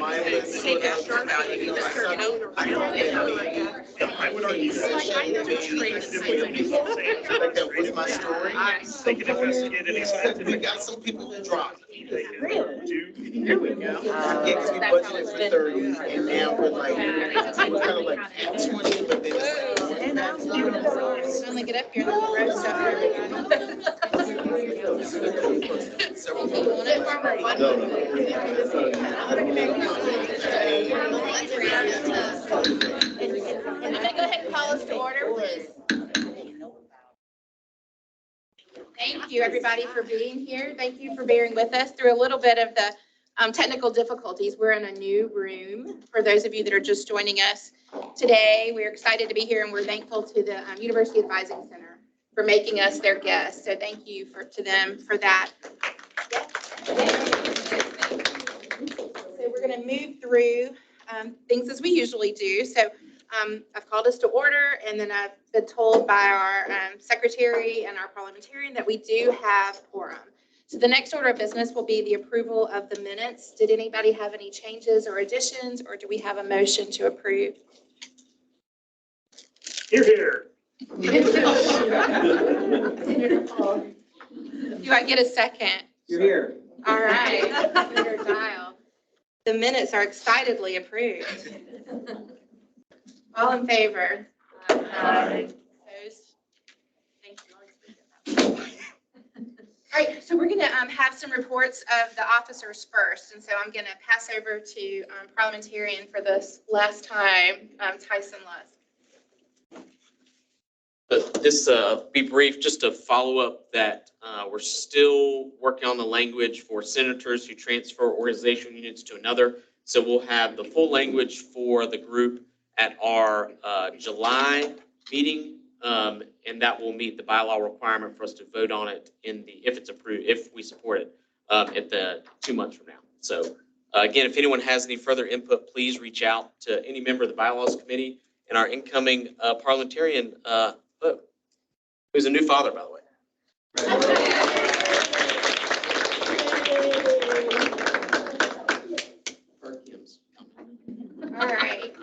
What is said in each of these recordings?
mindless sort of value. I would argue that was my story. They can investigate any scientific. We got some people who dropped. Here we go. Yeah, because we budgeted for 30, and now we're like, we're kind of like 20, but then it's like, Finally get up here and let the roast up for I'm going to go ahead and call us to order, please. Thank you, everybody, for being here. Thank you for bearing with us through a little bit of the technical difficulties. We're in a new room. For those of you that are just joining us today, we're excited to be here, and we're thankful to the University Advising Center for making us their guests. So thank you to them for that. So we're going to move through things as we usually do. So I've called us to order, and then I've been told by our secretary and our parliamentarian that we do have quorum. So the next order of business will be the approval of the minutes. Did anybody have any changes or additions, or do we have a motion to approve? Here. Do I get a second? You're here. All right. Senator Dial. The minutes are excitedly approved. All in favor? Aye. Opposed? Thank you. All right, so we're going to have some reports of the officers first. And so I'm going to pass over to parliamentarian for this last time, Tyson Lusk. This be brief, just to follow up that we're still working on the language for senators who transfer organizational units to another. So we'll have the full language for the group at our July meeting, and that will meet the bylaw requirement for us to vote on it if it's approved, if we support it at the 2 months from now. So again, if anyone has any further input, please reach out to any member of the bylaws committee and our incoming parliamentarian, who's a new father, by the way. All right.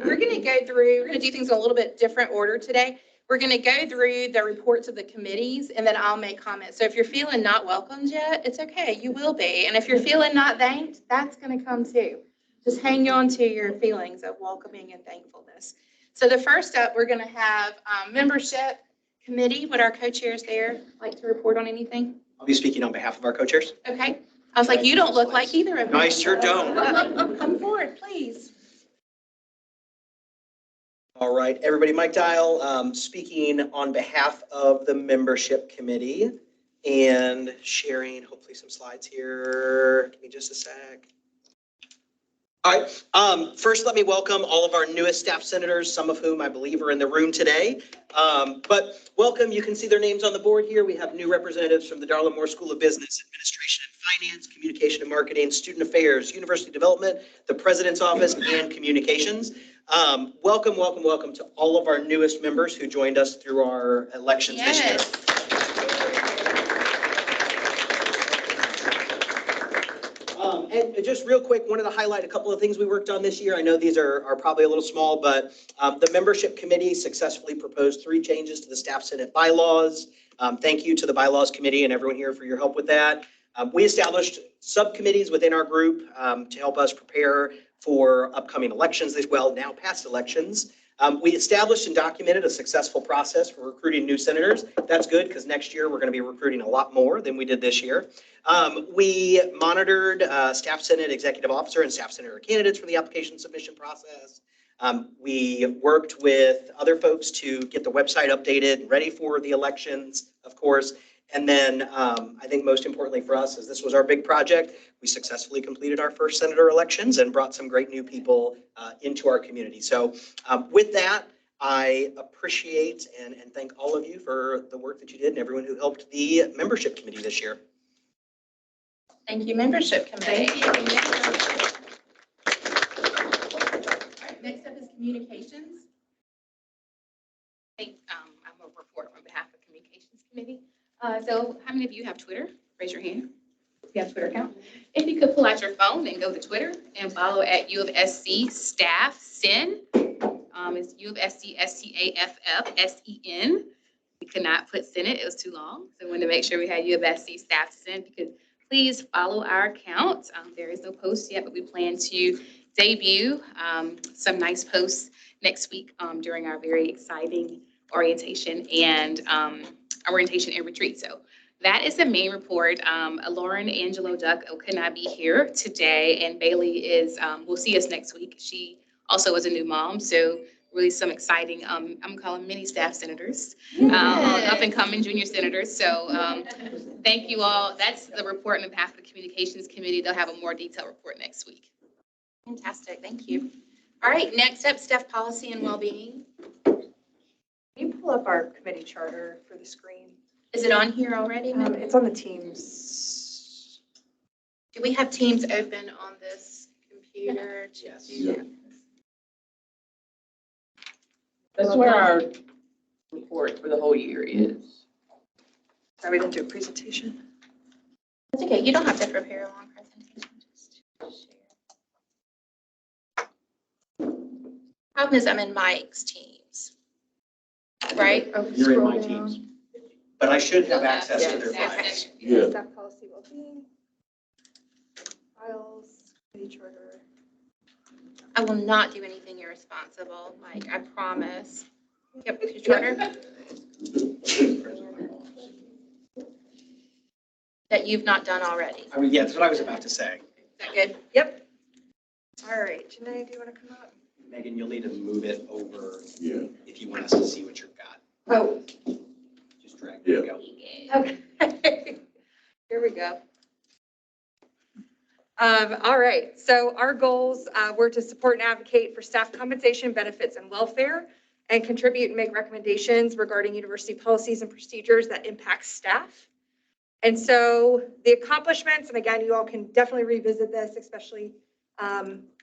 We're going to do things in a little bit different order today. We're going to go through the reports of the committees, and then I'll make comments. So if you're feeling not welcomed yet, it's okay. You will be. And if you're feeling not thanked, that's going to come too. Just hang on to your feelings of welcoming and thankfulness. So the first up, we're going to have membership committee. Would our co-chairs there like to report on anything? I'll be speaking on behalf of our co-chairs. Okay. I was like, you don't look like either of them. No, I sure don't. Come forward, please. All right, everybody, Mike Dial, speaking on behalf of the membership committee and sharing hopefully some slides here. Give me just a sec. All right, first let me welcome all of our newest staff senators, some of whom I believe are in the room today. But welcome, you can see their names on the board here. We have new representatives from the Darla Moore School of Business, Administration and Finance, Communication and Marketing, Student Affairs, University Development, the President's Office, and Communications. Welcome to all of our newest members who joined us through our elections this year. And just real quick, wanted to highlight a couple of things we worked on this year. I know these are probably a little small, but the membership committee successfully proposed 3 changes to the staff senate bylaws. Thank you to the bylaws committee and everyone here for your help with that. We established subcommittees within our group to help us prepare for upcoming elections as well, now past elections. We established and documented a successful process for recruiting new senators. That's good because next year we're going to be recruiting a lot more than we did this year. We monitored staff senate executive officer and staff senator candidates for the application submission process. We worked with other folks to get the website updated and ready for the elections, of course. And then I think most importantly for us, as this was our big project, we successfully completed our first senator elections and brought some great new people into our community. So with that, I appreciate and thank all of you for the work that you did and everyone who helped the membership committee this year. Thank you, membership committee. Thank you. All right, next up is communications. I think I'm going to report on behalf of communications committee. So how many of you have Twitter? Raise your hand. We have a Twitter account. If you could pull out your phone and go to Twitter and follow at UofSC Staff Sen. It's UofSC STAFFSEN. We could not put Senate, it was too long. So we wanted to make sure we had UofSC Staff Sen. If you could please follow our account. There is no post yet, but we plan to debut some nice posts next week during our very exciting orientation and retreat. So that is the main report. Lauren Angelo Duck could not be here today, and Bailey will see us next week. She also is a new mom, so really some exciting, I'm calling mini staff senators, up and coming junior senators. So thank you all. That's the report on behalf of the Communications Committee. They'll have a more detailed report next week. Fantastic, thank you. All right, next up, staff policy and well-being. Can you pull up our committee charter for the screen? Is it on here already? It's on the Teams. Do we have Teams open on this computer? Yes. Yeah. That's where our report for the whole year is. Sorry, we didn't do a presentation. That's okay, you don't have to prepare a long presentation, just share. Problem is I'm in Mike's Teams, right? You're in my Teams, but I should have access to their Yes. files. Yeah. Staff policy well-being. Files, committee charter. I will not do anything irresponsible, Mike, I promise. Yep, your charter that you've not done already. I mean, yeah, that's what I was about to say. Is that good? Yep. All right, Janae, do you want to come up? Megan, you'll need to move it over Yeah. if you want us to see what you've got. Oh, Just drag it, go. okay. Here we go. All right, so our goals were to support and advocate for staff compensation, benefits, and welfare, and contribute and make recommendations regarding university policies and procedures that impact staff. And so the accomplishments, and again, you all can definitely revisit this, especially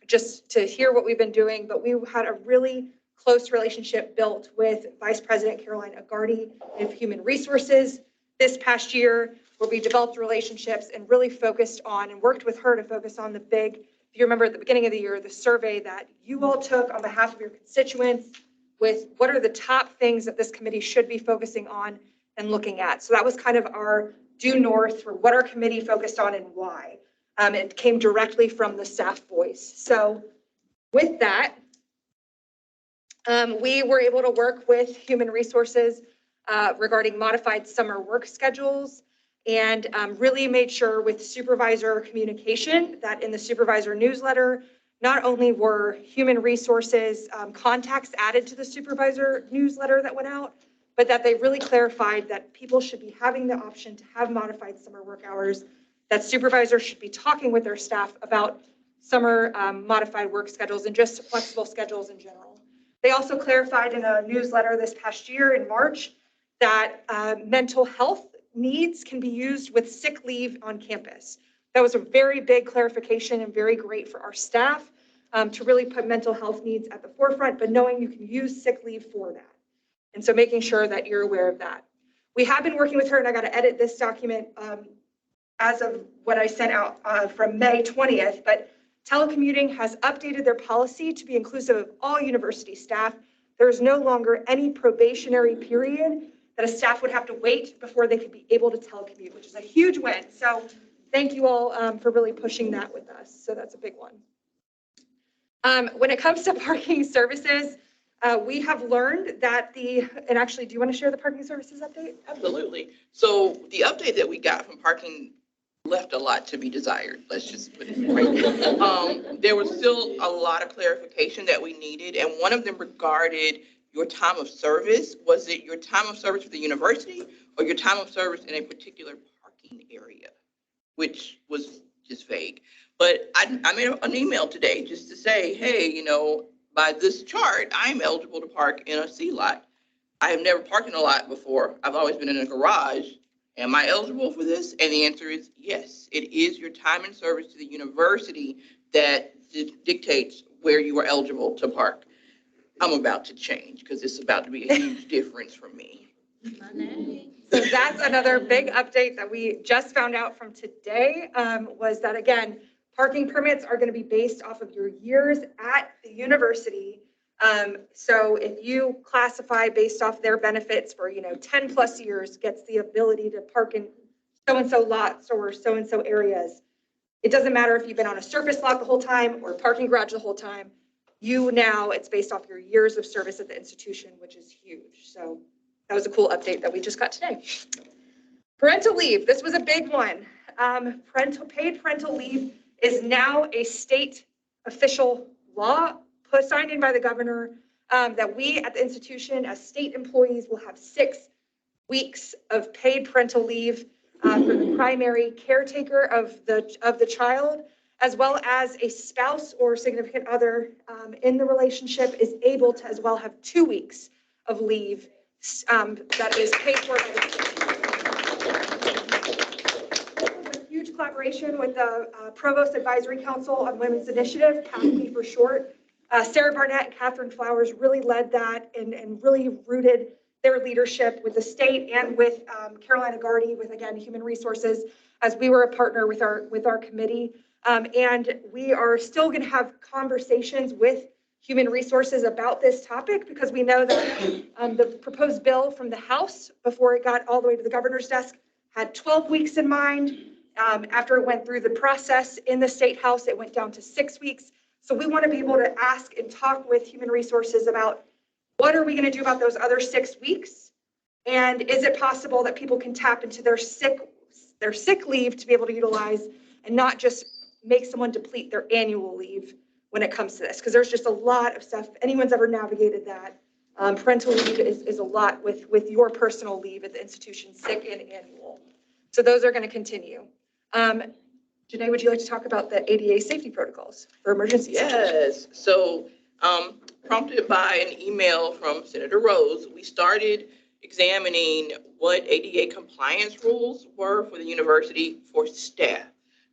just to hear what we've been doing, but we had a really close relationship built with Vice President Caroline Agarty of Human Resources this past year, where we developed relationships and really focused on and worked with her to focus on the big, if you remember at the beginning of the year, the survey that you all took on behalf of your constituents with what are the top things that this committee should be focusing on and looking at. So that was kind of our due north for what our committee focused on and why. It came directly from the staff voice. So with that, we were able to work with Human Resources regarding modified summer work schedules, and really made sure with supervisor communication that in the supervisor newsletter, not only were Human Resources contacts added to the supervisor newsletter that went out, but that they really clarified that people should be having the option to have modified summer work hours, that supervisors should be talking with their staff about summer modified work schedules and just flexible schedules in general. They also clarified in a newsletter this past year in March that mental health needs can be used with sick leave on campus. That was a very big clarification and very great for our staff to really put mental health needs at the forefront, but knowing you can use sick leave for that. And so making sure that you're aware of that. We have been working with her, and I got to edit this document as of what I sent out from May 20th, but telecommuting has updated their policy to be inclusive of all university staff. There is no longer any probationary period that a staff would have to wait before they could be able to telecommute, which is a huge win. So thank you all for really pushing that with us. So that's a big one. When it comes to parking services, we have learned that and actually, do you want to share the parking services update? Absolutely. So the update that we got from parking left a lot to be desired. Let's just put it right. There was still a lot of clarification that we needed, and one of them regarded your time of service. Was it your time of service for the university or your time of service in a particular parking area, which was just vague. But I made an email today just to say, hey, by this chart, I'm eligible to park in a C lot. I have never parked in a lot before. I've always been in a garage. Am I eligible for this? And the answer is yes. It is your time and service to the university that dictates where you are eligible to park. I'm about to change because it's about to be a huge difference for me. So that's another big update that we just found out from today, was that, again, parking permits are going to be based off of your years at the university. So if you classify based off their benefits for, 10 plus years, gets the ability to park in so-and-so lots or so-and-so areas. It doesn't matter if you've been on a surface lot the whole time or a parking garage the whole time. It's based off your years of service at the institution, which is huge. So that was a cool update that we just got today. Parental leave, this was a big one. Paid parental leave is now a state official law signed in by the governor, that we at the institution as state employees will have 6 weeks of paid parental leave for the primary caretaker of the child, as well as a spouse or significant other in the relationship is able to as well have 2 weeks of leave that is paid for by the state. Huge collaboration with the Provost Advisory Council on Women's Initiative, CAFME for short. Sarah Barnett and Catherine Flowers really led that and really rooted their leadership with the state and with Carolina Gardy, with, again, Human Resources, as we were a partner with our committee. And we are still going to have conversations with Human Resources about this topic, because we know that the proposed bill from the House, before it got all the way to the governor's desk, had 12 weeks in mind. After it went through the process in the State House, it went down to 6 weeks. So we want to be able to ask and talk with Human Resources about what are we going to do about those other 6 weeks? And is it possible that people can tap into their sick leave to be able to utilize and not just make someone deplete their annual leave when it comes to this? Because there's just a lot of stuff. If anyone's ever navigated that, parental leave is a lot with your personal leave at the institution, sick and annual. So those are going to continue. Janae, would you like to talk about the ADA safety protocols for emergency situations? Yes. So prompted by an email from Senator Rose, we started examining what ADA compliance rules were for the university for staff.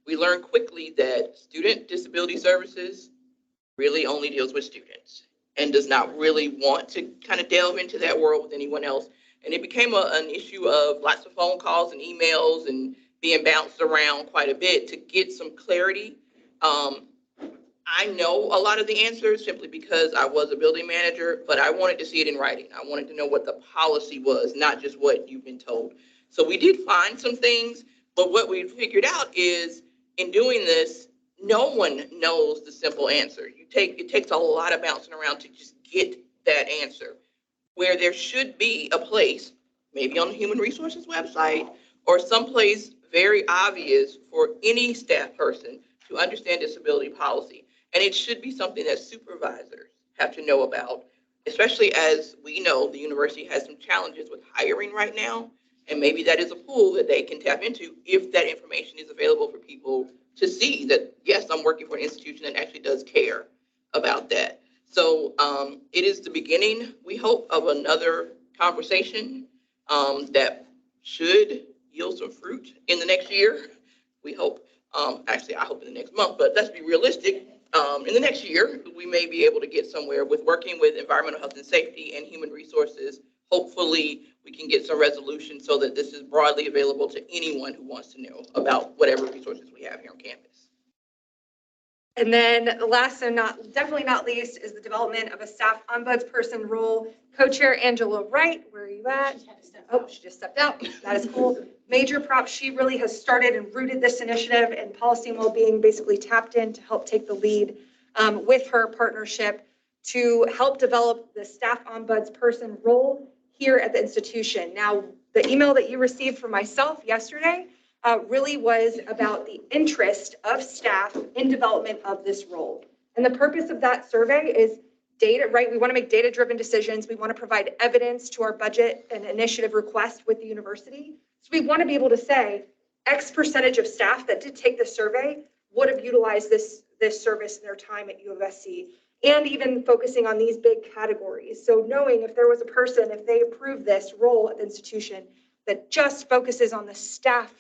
We learned quickly that Student Disability Services really only deals with students and does not really want to kind of delve into that world with anyone else. And it became an issue of lots of phone calls and emails and being bounced around quite a bit to get some clarity. I know a lot of the answers simply because I was a building manager, but I wanted to see it in writing. I wanted to know what the policy was, not just what you've been told. So we did find some things, but what we figured out is in doing this, no one knows the simple answer. It takes a lot of bouncing around to just get that answer. Where there should be a place, maybe on the Human Resources website, or someplace very obvious for any staff person to understand disability policy. And it should be something that supervisors have to know about, especially as we know the university has some challenges with hiring right now. And maybe that is a pool that they can tap into if that information is available for people to see that, yes, I'm working for an institution that actually does care about that. So it is the beginning, we hope, of another conversation that should yield some fruit in the next year. We hope, actually, I hope in the next month, but let's be realistic. In the next year, we may be able to get somewhere with working with environmental health and safety and human resources. Hopefully, we can get some resolution so that this is broadly available to anyone who wants to know about whatever resources we have here on campus. And then last and definitely not least is the development of a staff ombudsperson role. Co-chair Angela Wright, where are you at? Oh, she just stepped out. That is cool. Major props. She really has started and rooted this initiative, and policy and well-being basically tapped in to help take the lead with her partnership to help develop the staff ombudsperson role here at the institution. Now, the email that you received from myself yesterday really was about the interest of staff in development of this role. And the purpose of that survey is data, right? We want to make data-driven decisions. We want to provide evidence to our budget and initiative request with the university. So we want to be able to say X percentage of staff that did take the survey would have utilized this service in their time at UofSC, and even focusing on these big categories. So knowing if there was a person, if they approved this role at the institution that just focuses on the staff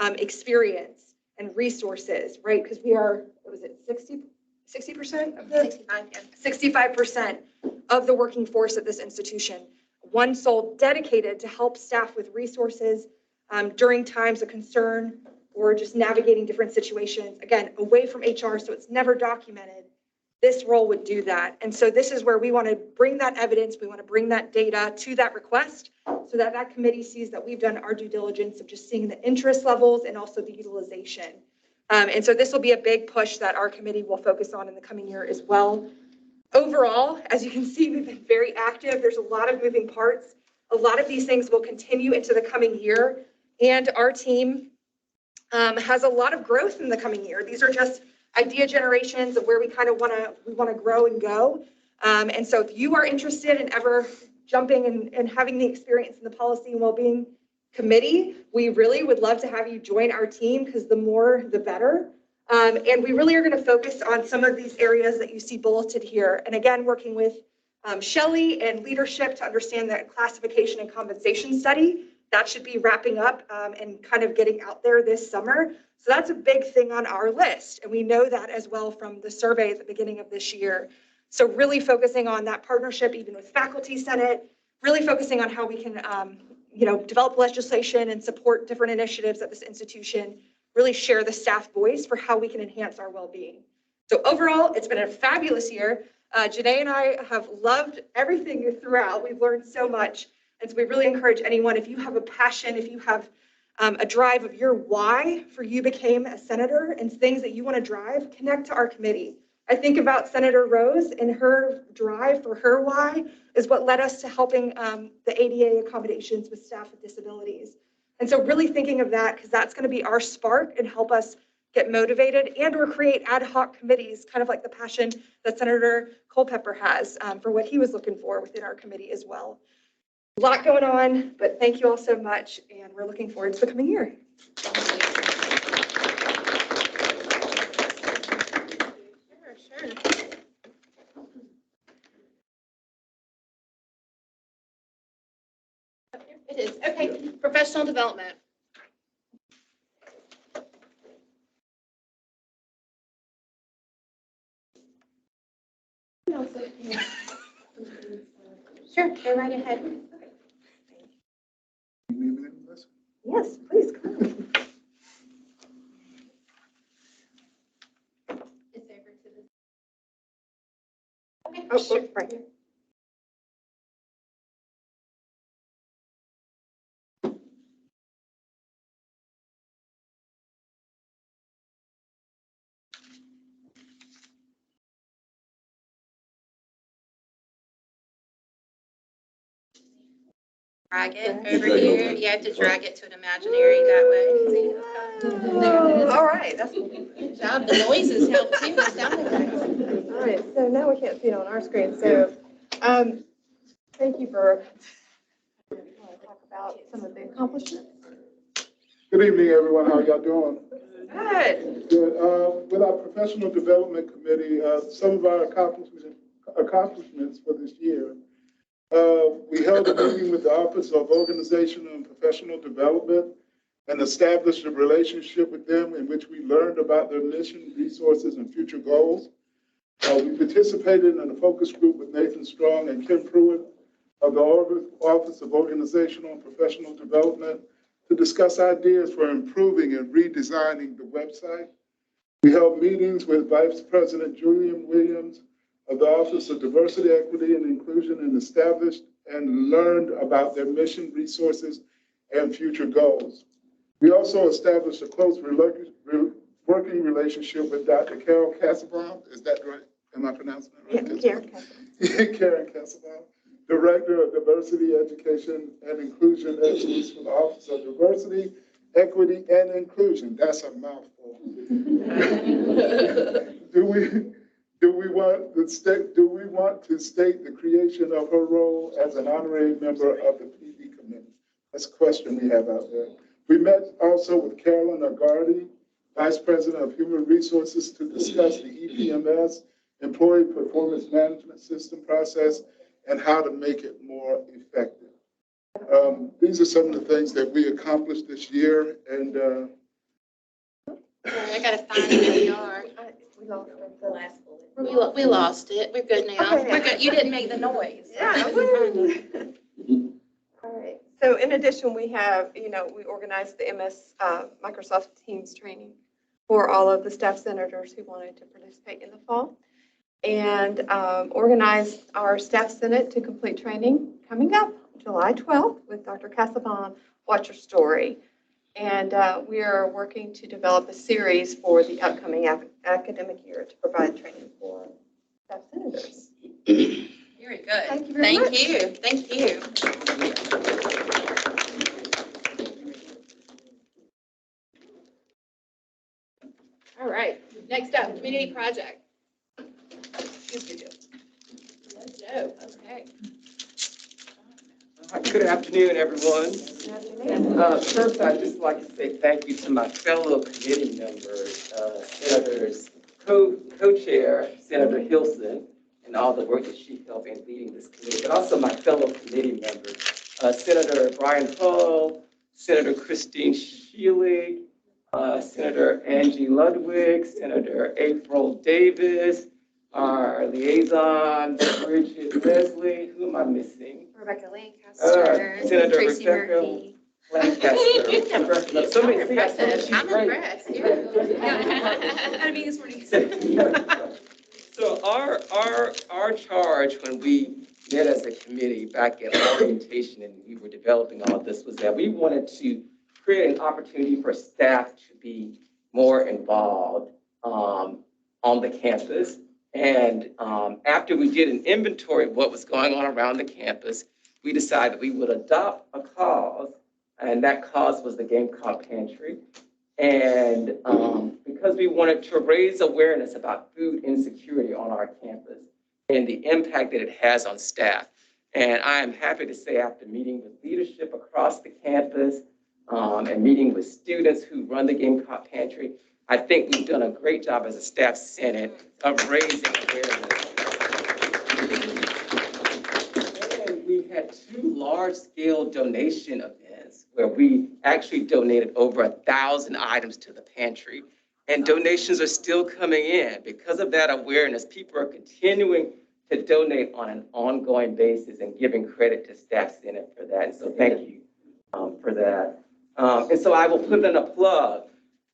experience and resources, right? Because we are, what was it, 60% of the 65% of the working force at this institution. one soul dedicated to help staff with resources during times of concern or just navigating different situations. Again, away from HR, so it's never documented. This role would do that. And so this is where we want to bring that evidence, we want to bring that data to that request so that that committee sees that we've done our due diligence of just seeing the interest levels and also the utilization. And so this will be a big push that our committee will focus on in the coming year as well. Overall, as you can see, we've been very active. There's a lot of moving parts. A lot of these things will continue into the coming year. And our team has a lot of growth in the coming year. These are just idea generations of where we kind of want to grow and go. And so if you are interested in ever jumping and having the experience in the policy and well-being committee, we really would love to have you join our team because the more, the better. And we really are going to focus on some of these areas that you see bulleted here. And again, working with Shelley and leadership to understand that classification and compensation study. That should be wrapping up and kind of getting out there this summer. So that's a big thing on our list. And we know that as well from the survey at the beginning of this year. So really focusing on that partnership, even with Faculty Senate, really focusing on how we can develop legislation and support different initiatives at this institution, really share the staff voice for how we can enhance our well-being. So overall, it's been a fabulous year. Janae and I have loved everything throughout. We've learned so much. And so we really encourage anyone, if you have a passion, if you have a drive of your why for you became a senator and things that you want to drive, connect to our committee. I think about Senator Rose and her drive for her why is what led us to helping the ADA accommodations with staff with disabilities. And so really thinking of that, because that's going to be our spark and help us get motivated and or create ad hoc committees, kind of like the passion that Senator Culpepper has for what he was looking for within our committee as well. A lot going on, but thank you all so much, and we're looking forward to the coming year. Sure. It is. Okay, professional development. Sure, go right ahead. Yes, please come. It's over to the. Okay, Oh, sure. right. Drag it over here. You have to drag it to an imaginary that way. Oh, all right, that's cool. Good job. The noises help too. It sounded like. All right, so now we can't see it on our screen, so thank you for talk about some of the accomplishments. Good evening, everyone. How y'all doing? Good. Good. With our professional development committee, some of our accomplishments for this year, we held a meeting with the Office of Organizational and Professional Development and established a relationship with them in which we learned about their mission, resources, and future goals. We participated in a focus group with Nathan Strong and Kim Pruitt of the Office of Organizational and Professional Development to discuss ideas for improving and redesigning the website. We held meetings with Vice President Julian Williams of the Office of Diversity, Equity, and Inclusion and established and learned about their mission, resources, and future goals. We also established a close working relationship with Dr. Carol Cassabaum. Is that right? Am I pronouncing that right? Yeah, Karen Cassabaum, Director of Diversity, Education, and Inclusion Excellence for the Office of Diversity, Equity, and Inclusion. That's a mouthful. Do we want to state the creation of her role as an honorary member of the PD committee? That's a question we have out there. We met also with Carolyn Agardi, Vice President of Human Resources, to discuss the EPMS, Employee Performance Management System process, and how to make it more effective. These are some of the things that we accomplished this year, and I gotta find where we are. We lost the last bullet. We lost it. We're good now. Okay. We're good. You didn't make the noise. Yeah. So in addition, we have, we organized the MS Microsoft Teams training for all of the staff senators who wanted to participate in the fall. And organized our staff senate to complete training coming up July 12th with Dr. Casaban, Watch Your Story. And we are working to develop a series for the upcoming academic year to provide training for staff senators. Very good. Thank you very much. Thank you. All right, next up, community project. Let's go. Okay. Good afternoon, everyone. First, I'd just like to say thank you to my fellow committee members, Senators, co-chair Senator Hilson, and all the work that she helped in leading this committee, but also my fellow committee members, Senator Brian Hull, Senator Christine Shealy, Senator Angie Ludwig, Senator April Davis, our liaison, Bridget Leslie, who am I missing? Rebecca Lancaster, Senator Tracy Rebecca Murphy. Lancaster. Somebody You're see, I told you impressive. she's I'm great. impressed. Yeah. Had a meeting this morning. So our charge when we met as a committee back at orientation and we were developing all of this was that we wanted to create an opportunity for staff to be more involved on the campus. And after we did an inventory of what was going on around the campus, we decided we would adopt a cause, and that cause was the Gamecock Pantry. And because we wanted to raise awareness about food insecurity on our campus and the impact that it has on staff. And I am happy to say after meeting with leadership across the campus and meeting with students who run the Gamecock Pantry, I think we've done a great job as a staff senate of raising awareness. And we had 2 large-scale donation events where we actually donated over 1,000 items to the pantry. And donations are still coming in. Because of that awareness, people are continuing to donate on an ongoing basis and giving credit to Staff Senate for that. And so thank you for that. And so I will put in a plug.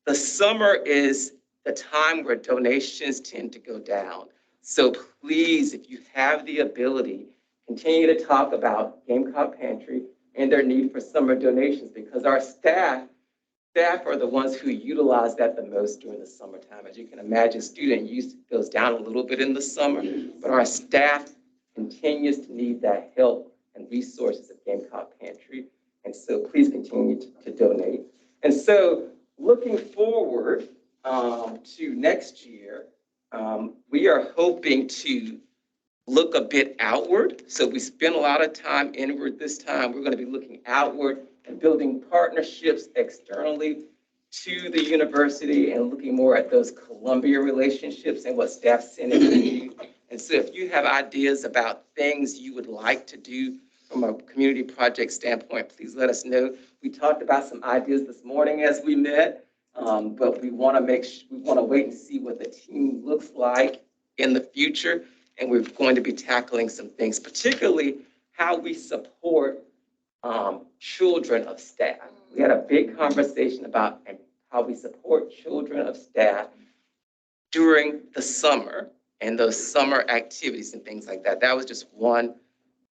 The summer is the time where donations tend to go down. So please, if you have the ability, continue to talk about Gamecock Pantry and their need for summer donations, because our staff are the ones who utilize that the most during the summertime. As you can imagine, student use goes down a little bit in the summer, but our staff continues to need that help and resources at Gamecock Pantry. And so please continue to donate. And so looking forward to next year, we are hoping to look a bit outward. So we spend a lot of time inward this time. We're going to be looking outward and building partnerships externally to the university and looking more at those Columbia relationships and what Staff Senate can do. And so if you have ideas about things you would like to do from a community project standpoint, please let us know. We talked about some ideas this morning as we met, but we want to wait and see what the team looks like in the future. And we're going to be tackling some things, particularly how we support children of staff. We had a big conversation about how we support children of staff during the summer and those summer activities and things like that. That was just one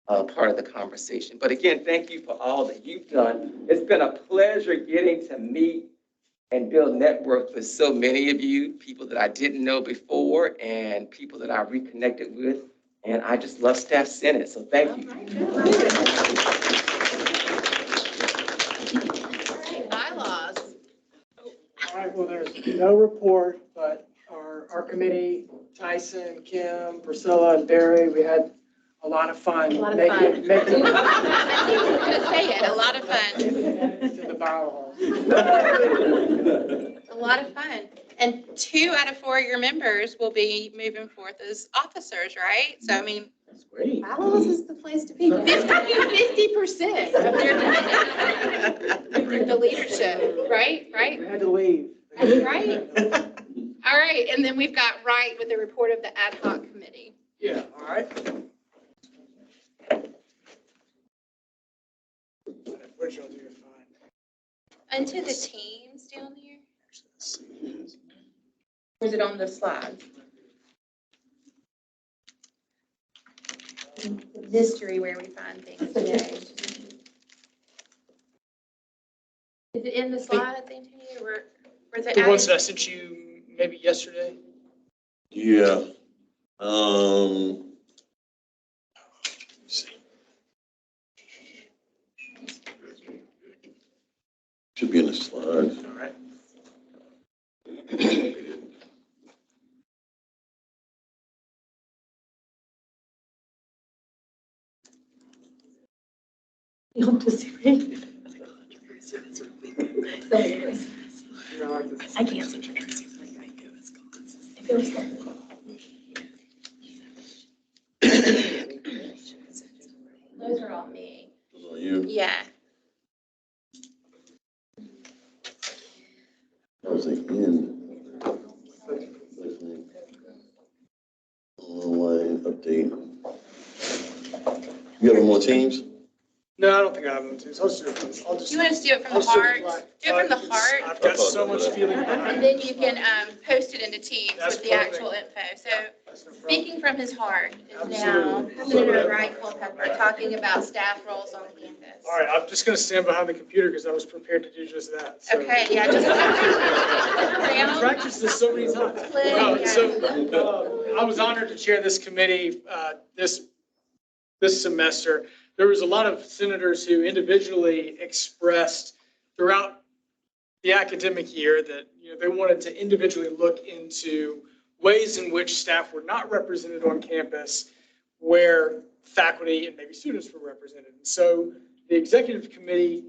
part of the conversation. But again, thank you for all that you've done. It's been a pleasure getting to meet and build networks with so many of you, people that I didn't know before and people that I reconnected with. And I just love Staff Senate, so thank you. Bylaws. All right, well, there's no report, but our committee, Tyson, Kim, Priscilla, and Barry, we had a lot of fun. A lot of fun. Making I think we're going to say it, a lot of fun. to the bylaws. A lot of fun. And 2 out of 4 of your members will be moving forth as officers, right? So, I mean, That's great. bylaws is the place to be. 50% of their the leadership, right? We had to leave. Right? All right, and then we've got Wright with the report of the ad hoc committee. Yeah, all right. what y'all do, fine. Into the teams down there? Or is it on the slide? The mystery where we find things today. Is it in the slides, Antonio, or is it? The ones that I sent you maybe yesterday? Yeah. Let's see. Should be in the slides. All right. I can't. Those are all me. Those are you. Yeah. That was the end. Online update. You have more teams? No, I don't think I have them too. So I'll just. You want us to do it from the I'll do heart? Do it from the heart, I've got so much feeling behind and it. then you can post it into Teams That's with the perfect. actual info. So That's no problem. speaking from his heart is now Senator Wright Culpepper talking about staff roles on campus. All right, I'm just going to stand behind the computer because I was prepared to do just that. So. Okay, yeah, just. I've practiced this so many times. Play, So I was honored to chair this committee this semester. There was a lot of senators who individually expressed throughout the academic year that they wanted to individually look into ways in which staff were not represented on campus, where faculty and maybe students were represented. And so the executive committee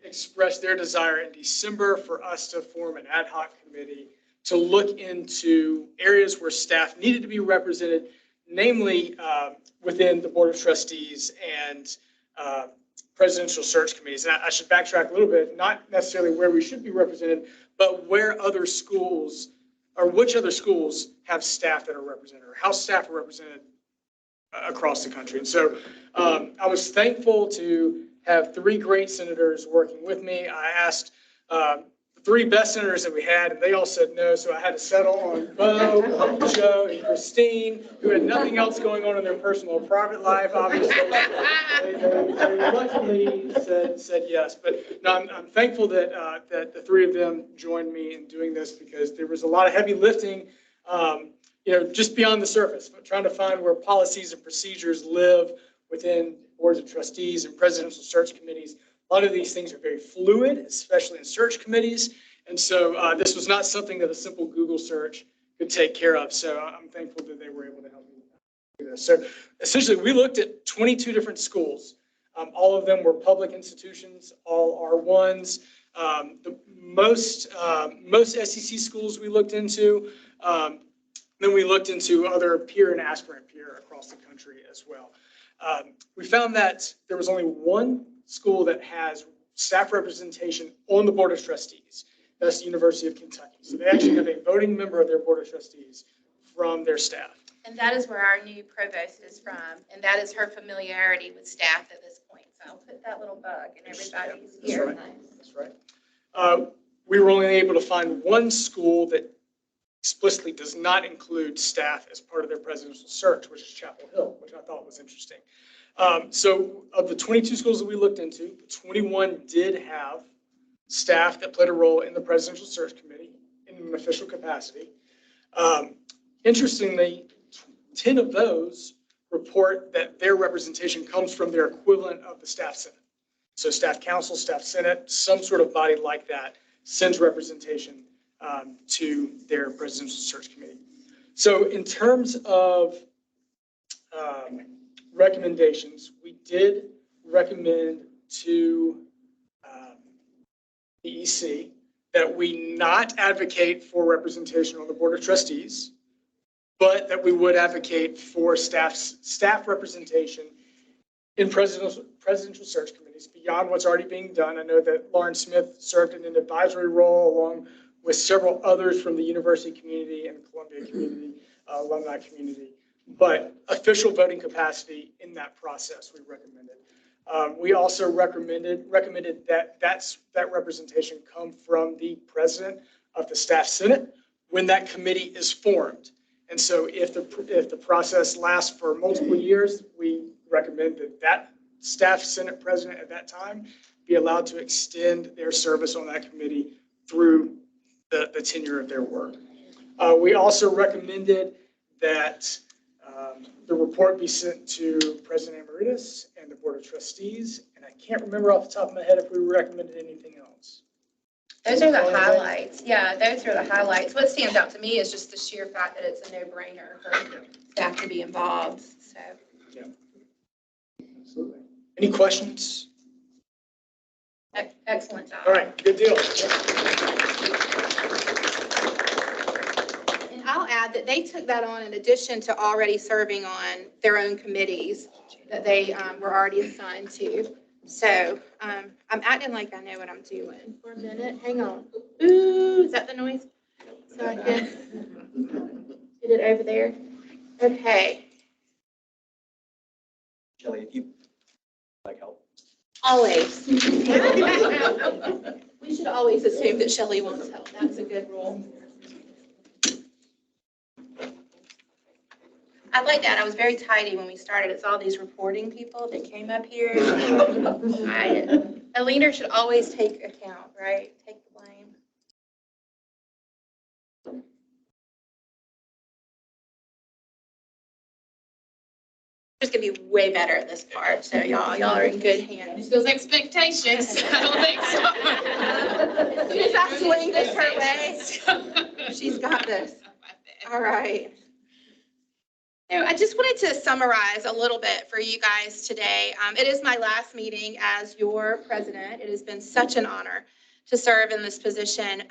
expressed their desire in December for us to form an ad hoc committee to look into areas where staff needed to be represented, namely within the Board of Trustees and presidential search committees. And I should backtrack a little bit, not necessarily where we should be represented, but where other schools, or which other schools have staff that are represented, or how staff are represented across the country. And so I was thankful to have three great senators working with me. I asked the three best senators that we had, and they all said no, so I had to settle on Bo, Joe, and Christine, who had nothing else going on in their personal or private life, obviously. They reluctantly said yes. But no, I'm thankful that that the three of them joined me in doing this, because there was a lot of heavy lifting, just beyond the surface, but trying to find where policies and procedures live within boards of trustees and presidential search committees. A lot of these things are very fluid, especially in search committees. And so this was not something that a simple Google search could take care of. So I'm thankful that they were able to help me do this. So essentially, we looked at 22 different schools. All of them were public institutions, all R1s. The most SEC schools we looked into. Then we looked into other peer and aspirant peer across the country as well. We found that there was only one school that has staff representation on the Board of Trustees. That's the University of Kentucky. So they actually have a voting member of their Board of Trustees from their staff. And that is where our new provost is from, and that is her familiarity with staff at this point. So I'll put that little bug in everybody's ear. That's right. We were only able to find one school that explicitly does not include staff as part of their presidential search, which is Chapel Hill, which I thought was interesting. So of the 22 schools that we looked into, 21 did have staff that played a role in the presidential search committee in an official capacity. Interestingly, 10 of those report that their representation comes from their equivalent of the staff senate. So staff council, staff senate, some sort of body like that sends representation to their presidential search committee. So in terms of recommendations, we did recommend to the EC that we not advocate for representation on the Board of Trustees, but that we would advocate for staff representation in presidential search committees beyond what's already being done. I know that Lauren Smith served in an advisory role along with several others from the university community and the Columbia community, alumni community, but official voting capacity in that process we recommended. We also recommended that representation come from the president of the staff senate when that committee is formed. And so if the process lasts for multiple years, we recommend that staff senate president at that time be allowed to extend their service on that committee through the tenure of their work. We also recommended that the report be sent to President Emeritus and the Board of Trustees. And I can't remember off the top of my head if we recommended anything else. Those are the highlights. Yeah, those are the highlights. What stands out to me is just the sheer fact that it's a no-brainer for staff to be involved, so. Yeah. Absolutely. Any questions? Excellent job. All right, good deal. And I'll add that they took that on in addition to already serving on their own committees that they were already assigned to. So I'm acting like I know what I'm doing for a minute. Hang on. Ooh, is that the noise? So I can get it over there. Okay. Shelley, if you like help. Always. We should always assume that Shelley wants help. That's a good rule. I like that. I was very tidy when we started. It's all these reporting people that came up here. A leader should always take account, right? Take the blame. Just gonna be way better at this part. So y'all are in good hands. Those expectations. I don't think so. As soon as I swing this her way, she's got this. All right. So I just wanted to summarize a little bit for you guys today. It is my last meeting as your president. It has been such an honor to serve in this position.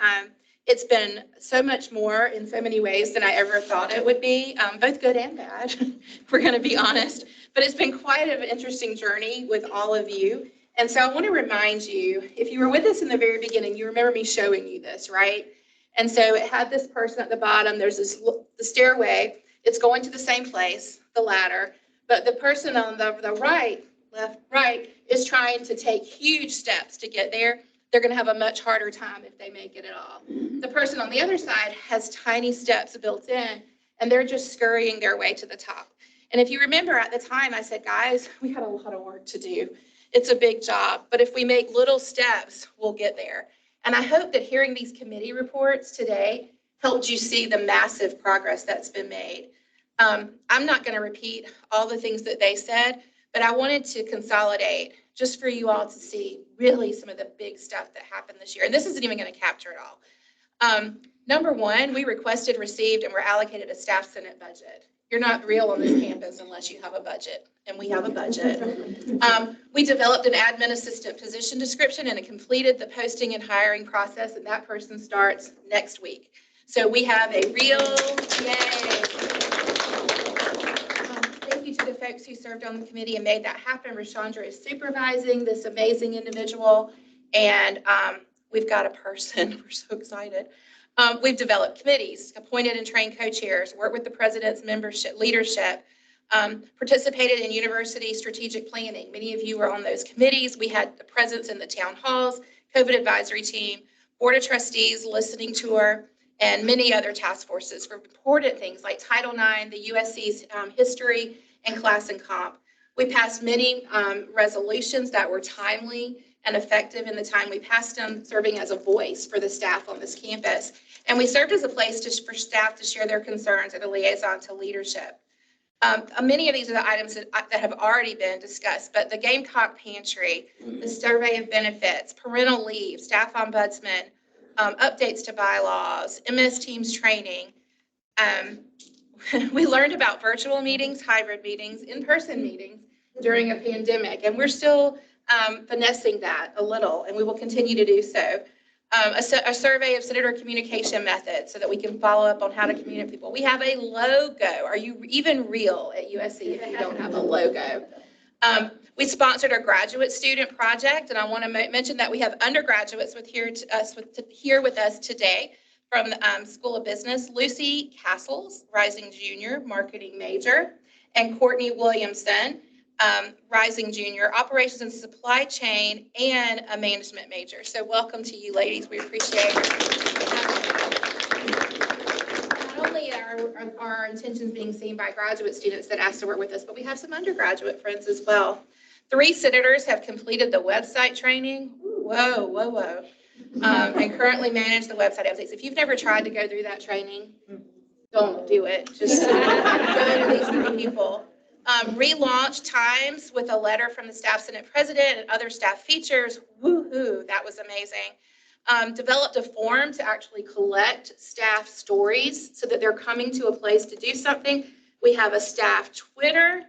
It's been so much more in so many ways than I ever thought it would be, both good and bad, if we're going to be honest. But it's been quite an interesting journey with all of you. And so I want to remind you, if you were with us in the very beginning, you remember me showing you this, right? And so it had this person at the bottom. There's the stairway. It's going to the same place, the ladder. But the person on the right, left, right, is trying to take huge steps to get there. They're going to have a much harder time if they make it at all. The person on the other side has tiny steps built in, and they're just scurrying their way to the top. And if you remember at the time, I said, guys, we got a lot of work to do. It's a big job, but if we make little steps, we'll get there. And I hope that hearing these committee reports today helped you see the massive progress that's been made. I'm not going to repeat all the things that they said, but I wanted to consolidate just for you all to see really some of the big stuff that happened this year. And this isn't even going to capture it all. Number one, we requested, received, and were allocated a staff senate budget. You're not real on this campus unless you have a budget, and we have a budget. We developed an admin assistant position description and completed the posting and hiring process, and that person starts next week. So we have a real, yay. Thank you to the folks who served on the committee and made that happen. Rashandra is supervising this amazing individual, and we've got a person. We're so excited. We've developed committees, appointed and trained co-chairs, worked with the president's leadership, participated in university strategic planning. Many of you were on those committees. We had the presence in the town halls, COVID advisory team, board of trustees, listening tour, and many other task forces for important things like Title IX, the UofSC's history, and class and comp. We passed many resolutions that were timely and effective in the time we passed them, serving as a voice for the staff on this campus. And we served as a place for staff to share their concerns and a liaison to leadership. Many of these are the items that have already been discussed, but the Gamecock Pantry, the survey of benefits, parental leave, staff ombudsman, updates to bylaws, MS Teams training. We learned about virtual meetings, hybrid meetings, in-person meetings during a pandemic, and we're still finessing that a little, and we will continue to do so. A survey of senator communication methods so that we can follow up on how to communicate with people. We have a logo. Are you even real at UofSC if you don't have a logo? We sponsored a graduate student project, and I want to mention that we have undergraduates here with us today from the School of Business. Lucy Castles, rising junior, marketing major, and Courtney Williamson, Rising Junior, Operations and Supply Chain, and a management major. So welcome to you, ladies. We appreciate not only our intentions being seen by graduate students that asked to work with us, but we have some undergraduate friends as well. 3 senators have completed the website training. Whoa, whoa, whoa. And currently manage the website updates. If you've never tried to go through that training, don't do it. Just go to these 3 people. Relaunch Times with a letter from the Staff Senate President and other staff features. Woohoo, that was amazing. Developed a form to actually collect staff stories so that they're coming to a place to do something. We have a staff Twitter.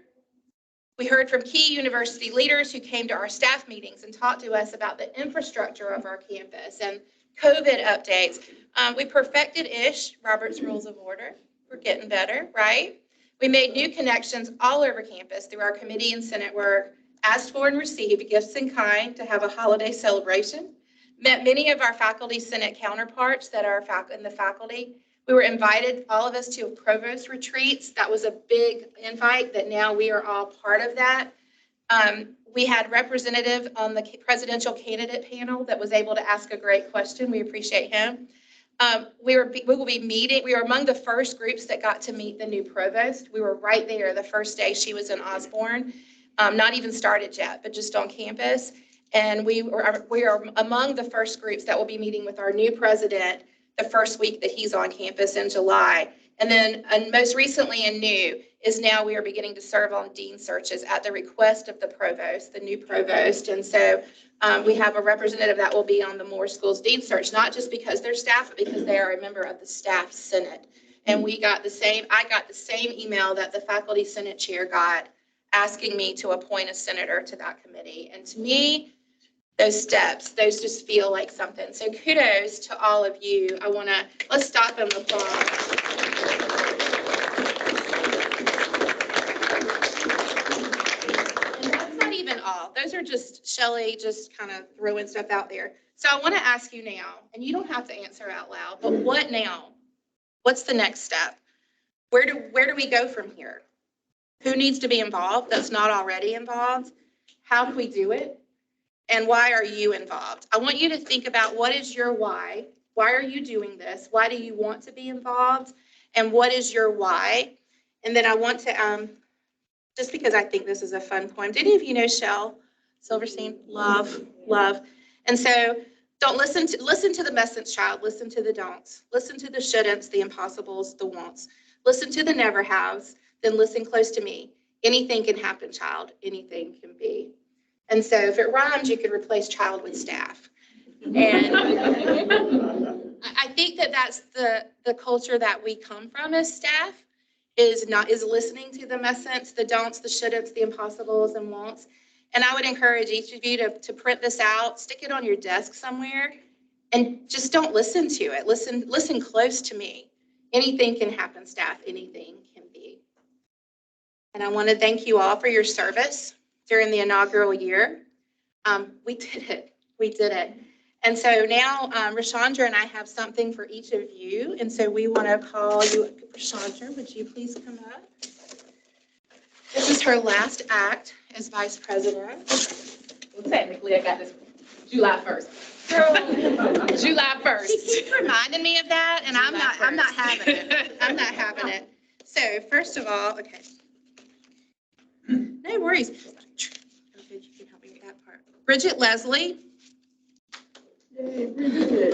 We heard from key university leaders who came to our staff meetings and talked to us about the infrastructure of our campus and COVID updates. We perfected-ish Robert's Rules of Order. We're getting better, right? We made new connections all over campus through our committee and Senate work, asked for and received gifts in kind to have a holiday celebration, met many of our faculty Senate counterparts that are in the faculty. We were invited, all of us, to provost retreats. That was a big invite that now we are all part of that. We had representative on the presidential candidate panel that was able to ask a great question. We appreciate him. We will be meeting. We were among the first groups that got to meet the new provost. We were right there the first day she was in Osborne, not even started yet, but just on campus. And we are among the first groups that will be meeting with our new president the first week that he's on campus in July. And then most recently and new is now we are beginning to serve on dean searches at the request of the provost, the new provost. And so we have a representative that will be on the Moore Schools dean search, not just because they're staff, but because they are a member of the staff senate. And I got the same email that the faculty senate chair got asking me to appoint a senator to that committee. And to me, those steps, those just feel like something. So kudos to all of you. Let's stop and applaud. And that's not even all. Those are just Shelley just kind of throwing stuff out there. So I want to ask you now, and you don't have to answer out loud, but what now? What's the next step? Where do we go from here? Who needs to be involved that's not already involved? How can we do it? And why are you involved? I want you to think about what is your why? Why are you doing this? Why do you want to be involved? And what is your why? And then I want to, just because I think this is a fun poem. Did any of you know Shel Silverstein? Love, love. And so don't listen to the message, child. Listen to the don'ts. Listen to the shouldn'ts, the impossibles, the won'ts. Listen to the never haves. Then listen close to me. Anything can happen, child. Anything can be. And so if it rhymes, you could replace child with staff. And I think that that's the culture that we come from as staff is listening to the message, the don'ts, the shouldn'ts, the impossibles and won'ts. And I would encourage each of you to print this out, stick it on your desk somewhere, and just don't listen to it. Listen close to me. Anything can happen, staff. Anything can be. And I want to thank you all for your service during the inaugural year. We did it. We did it. And so now Rashandra and I have something for each of you. And so we want to call you, Rashandra, would you please come up? This is her last act as vice president. Well, technically, I got this July 1st. July 1st. She keeps reminding me of that, and I'm not having it. I'm not having it. So first of all, okay. No worries. Okay, you can help me with that part. Bridget Leslie. Yay, Bridget.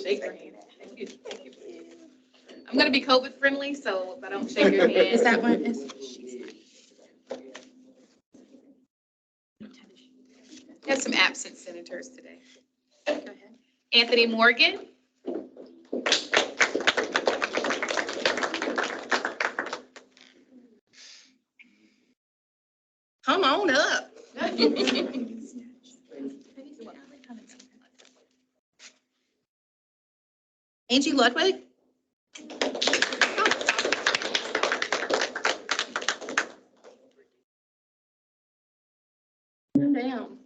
Shake her hand. Thank you. I'm going to be COVID friendly, so if I don't shake your hand. Is that one? We have some absent senators today. Go ahead. Anthony Morgan. Come on up. Angie Ludwig. Down.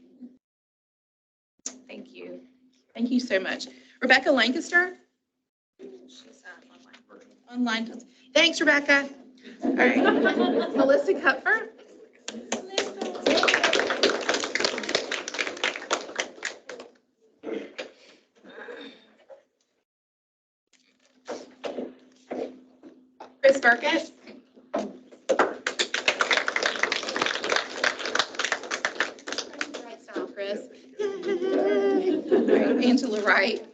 Thank you. Thank you so much. Rebecca Lancaster? Online. Thanks, Rebecca. All right. Melissa Cupfer? Chris Burkett? Right style, Chris. All right, Angela Wright.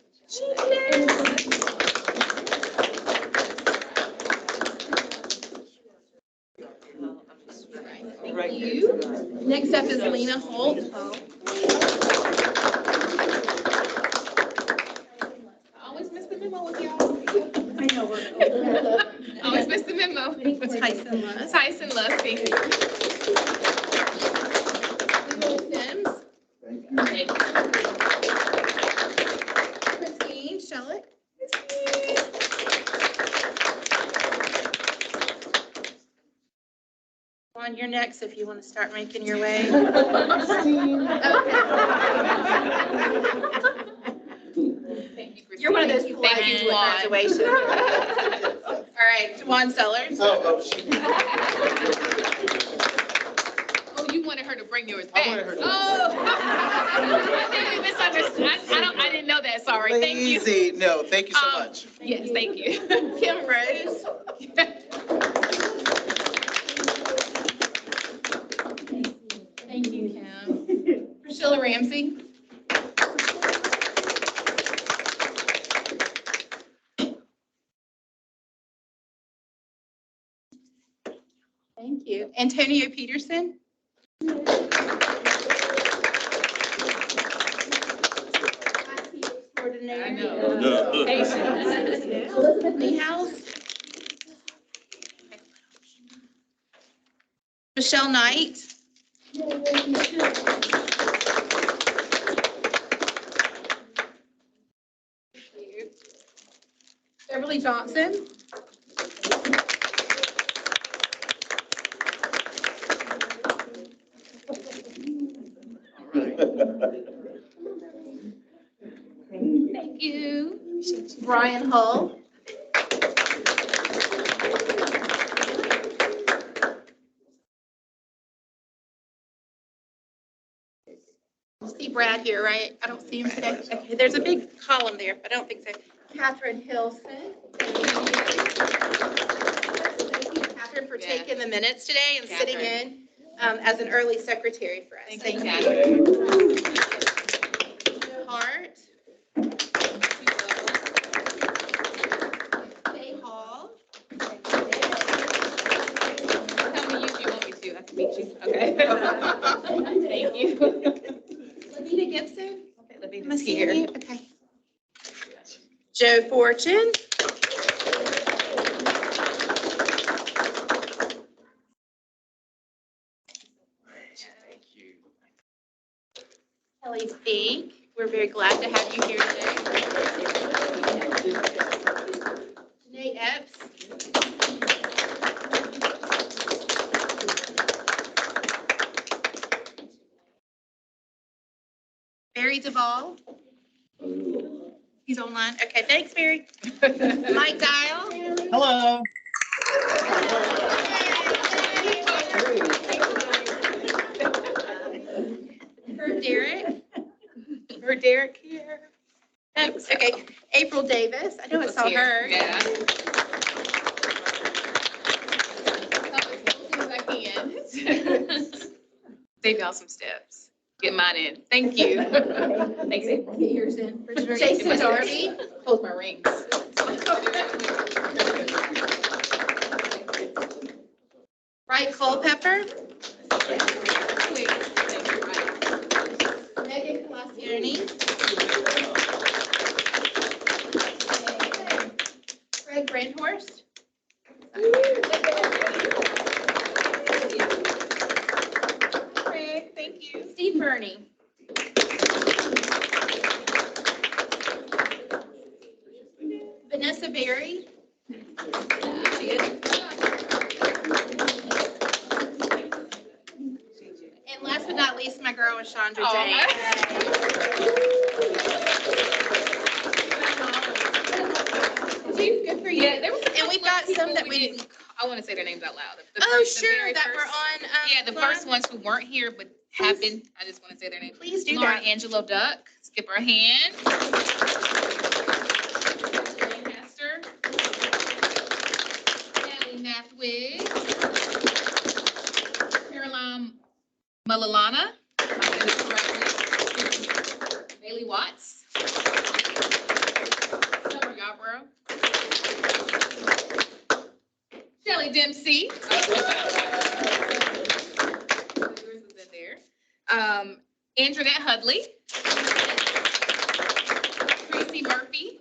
Thank you. Next up is Lena Holt. I always miss the memo with y'all. I know we're. Always miss the memo. Tyson Lust. Tyson Lusty. Sims. Thank you. Christine Shellett. On your next, if you want to start making your way. Thank you, You're one of those Christine. polite Thank people you, at Juan. graduation. All right, Juwan Sellers. Oh, you wanted her to bring yours back? I wanted her to- Oh. I think we misunderstood. I didn't know that, sorry. Thank you. Easy. No, thank you so much. Yes, thank you. Kim Rose. Thank you, Kim. Priscilla Ramsey. Thank you. Antonio Peterson. I know. Elizabeth Niehaus. Michelle Knight. Beverly Johnson. Thank you. Brian Hull. See Brad here, right? I don't see him today. Okay, there's a big column there, but I don't think so. Catherine Hilson. Thank you, Catherine, for taking the minutes today and sitting in as an early secretary for us. Thank you, Hart. Jay Hall. Tell me you want me to. I can meet you. Okay. Thank you. Lavita Gibson. Okay, let me Am I just seeing hear. you? Okay. Joe Fortune. Thank you. Kelly Fink. We're very glad to have you here today. Janae Epps. Barry Duvall. He's online. Okay, thanks, Barry. Mike Dial. Hello. Herb Derrick. Herb Derrick here. Oops, okay. April Davis. I know I saw her. Yeah. As soon as I can. Save y'all some steps. Get mine in. Thank you. Thanks. Get yours in. For sure. Jason Darby. Close my rings. Wright Culpepper. Wait, thank you, Mike. Megan Colacioni. Greg Brandhorst. Craig, thank you. Steve Burney. Vanessa Berry. And And last but not least, my girl was Chandra Oh, Jane. Good for you. Yeah, there was And we've got some that we didn't. I want to say their names out loud. Oh, the sure, very that were first- on. Yeah, the first ones who weren't here but have been. I just want to say their names. Please do Lauren that. Angelo Duck, skip her hand. Lancaster. Natalie Nathwig. Caroline Malalana. I said it correctly. Bailey Watts. Summer Yarborough. Shelley Dempsey. Yours was in there. Andronette Hudley. Tracy Murphy.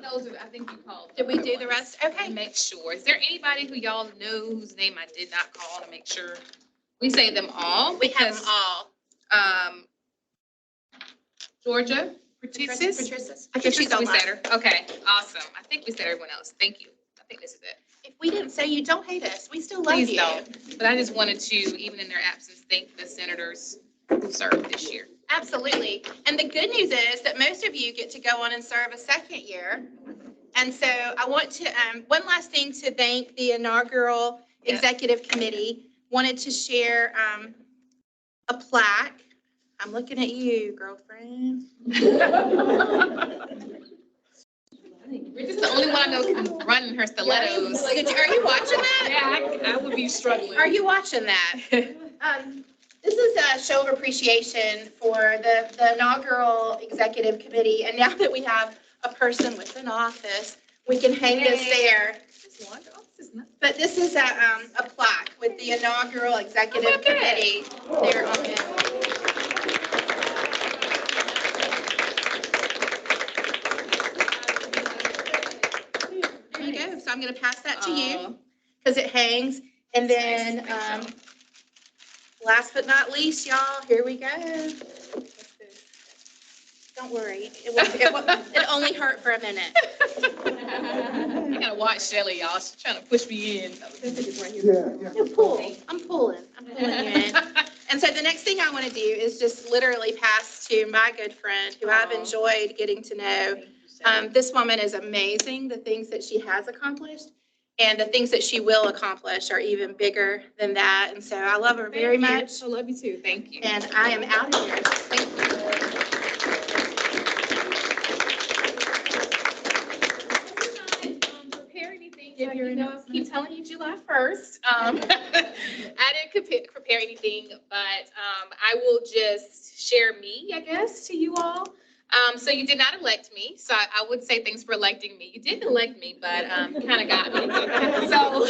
Those are, I think you called. Did we do the rest? Okay. Make sure. Is there anybody who y'all know whose name I did not call to make sure? We say them all. We have them because, all. Georgia Patricis. Patricis. I think she's We online. said her. Okay, awesome. I think we said everyone else. Thank you. I think this is it. If we didn't say you, don't hate us. We still love Please you. don't. But I just wanted to, even in their absence, thank the senators who served this year. Absolutely. And the good news is that most of you get to go on and serve a second year. And so I want to, one last thing to thank the inaugural Yeah. executive committee. Wanted to share a plaque. I'm looking at you, girlfriend. We're just the only one I know can run in her stilettos. Are you watching that? Yeah, I would be struggling. Are you watching that? This is a show of appreciation for the inaugural executive committee. And now that we have a person with an office, we can hang this there. But this is a plaque with the inaugural executive committee there on it. There you go. So I'm going to pass that to you because it hangs. And then last but not least, y'all, here we go. Don't worry. It only hurt for a minute. I gotta watch Shelly, y'all. She's trying to push me in. No, pull. I'm pulling you in. And so the next thing I want to do is just literally pass to my good friend who I've enjoyed getting to know. This woman is amazing. The things that she has accomplished and the things that she will accomplish are even bigger than that. And so I love her very much. I love you too. Thank you. And I am out of here. Thank you. Prepare anything. Keep telling you July 1st. I didn't prepare anything, but I will just share me, I guess, to you all. So you did not elect me, so I would say thanks for electing me. You didn't elect me, but kind of got me. So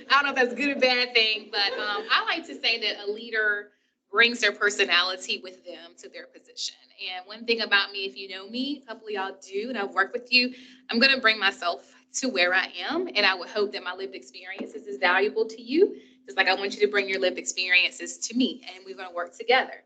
I don't know if that's a good or bad thing, but I like to say that a leader brings their personality with them to their position. And one thing about me, if you know me, a couple of y'all do, and I've worked with you, I'm going to bring myself to where I am, and I would hope that my lived experiences is valuable to you, just like I want you to bring your lived experiences to me, and we're going to work together.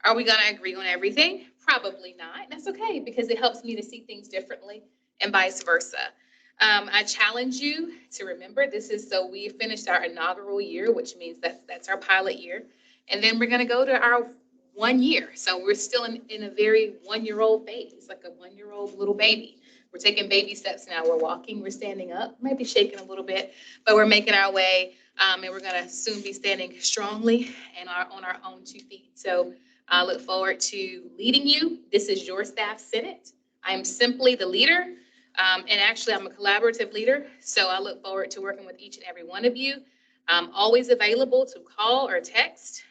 Are we going to agree on everything? Probably not. That's okay, because it helps me to see things differently and vice versa. I challenge you to remember this is, so we finished our inaugural year, which means that's our pilot year. And then we're going to go to our 1 year. So we're still in a very one-year-old phase, like a one-year-old little baby. We're taking baby steps now. We're walking, we're standing up, maybe shaking a little bit, but we're making our way. And we're going to soon be standing strongly and on our own 2 feet. So I look forward to leading you. This is your staff senate. I am simply the leader. And actually, I'm a collaborative leader. So I look forward to working with each and every one of you. I'm always available to call or text.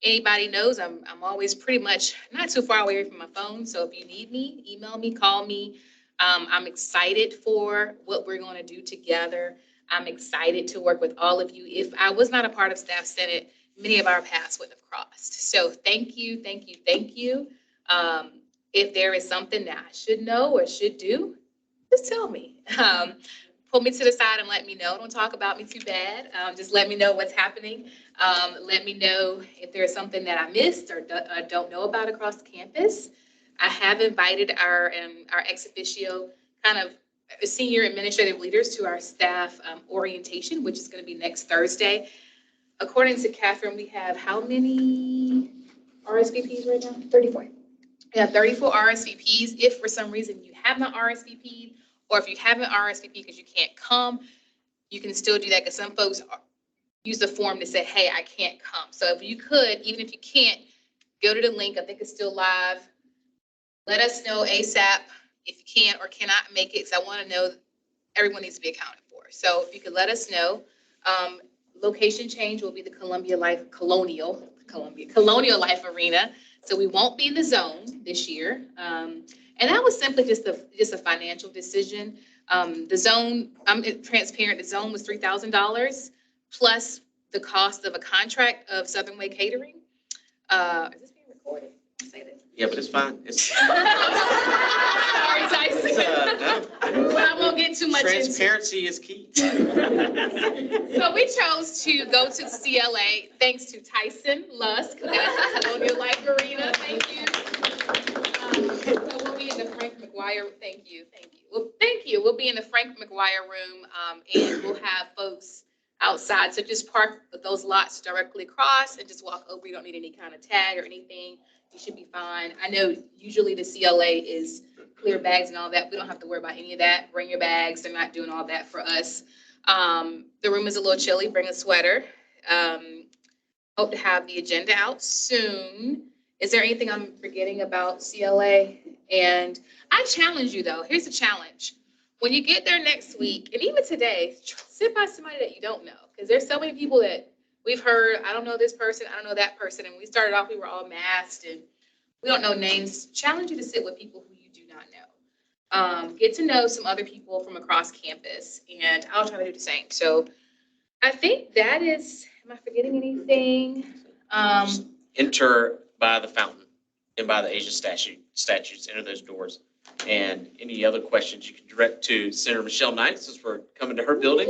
Anybody knows I'm always pretty much not too far away from my phone. So if you need me, email me, call me. I'm excited for what we're going to do together. I'm excited to work with all of you. If I was not a part of Staff Senate, many of our paths would have crossed. So thank you, thank you, thank you. If there is something that I should know or should do, just tell me. Pull me to the side and let me know. Don't talk about me too bad. Just let me know what's happening. Let me know if there's something that I missed or don't know about across the campus. I have invited our ex officio kind of senior administrative leaders to our staff orientation, which is going to be next Thursday. according to Catherine, we have how many RSVPs right now? 34. We have 34 RSVPs. If for some reason you have not RSVP'd, or if you haven't RSVP'd because you can't come, you can still do that because some folks use the form to say, hey, I can't come. So if you could, even if you can't, go to the link. I think it's still live. Let us know ASAP if you can or cannot make it, because I want to know everyone needs to be accounted for. So if you could let us know. Location change will be the Colonial Life Arena. So we won't be in the zone this year. And that was simply just a financial decision. The zone, I'm transparent, the zone was $3,000 plus the cost of a contract of Southern Way Catering. Is this being recorded? Say this. Yeah, but it's fine. It's Sorry, Tyson. But I won't get too much into it. transparency is key. So we chose to go to CLA thanks to Tyson Lusk, who got the Colonial Life Arena. Thank you. So we'll be in the Frank McGuire. Thank you. Well, thank you. We'll be in the Frank McGuire room, and we'll have folks outside. So just park those lots directly across and just walk over. You don't need any kind of tag or anything. You should be fine. I know usually the CLA is clear bags and all that. We don't have to worry about any of that. Bring your bags. They're not doing all that for us. The room is a little chilly. Bring a sweater. Hope to have the agenda out soon. Is there anything I'm forgetting about CLA? And I challenge you though. Here's the challenge. When you get there next week, and even today, sit by somebody that you don't know. Because there's so many people that we've heard, I don't know this person, I don't know that person. And we started off, we were all masked and we don't know names. Challenge you to sit with people who you do not know. Get to know some other people from across campus, and I'll try to do the same. So I think that is, am I forgetting anything? Enter by the fountain and by the Asia statutes, enter those doors. And any other questions you can direct to Senator Michelle Knight, since we're coming to her building.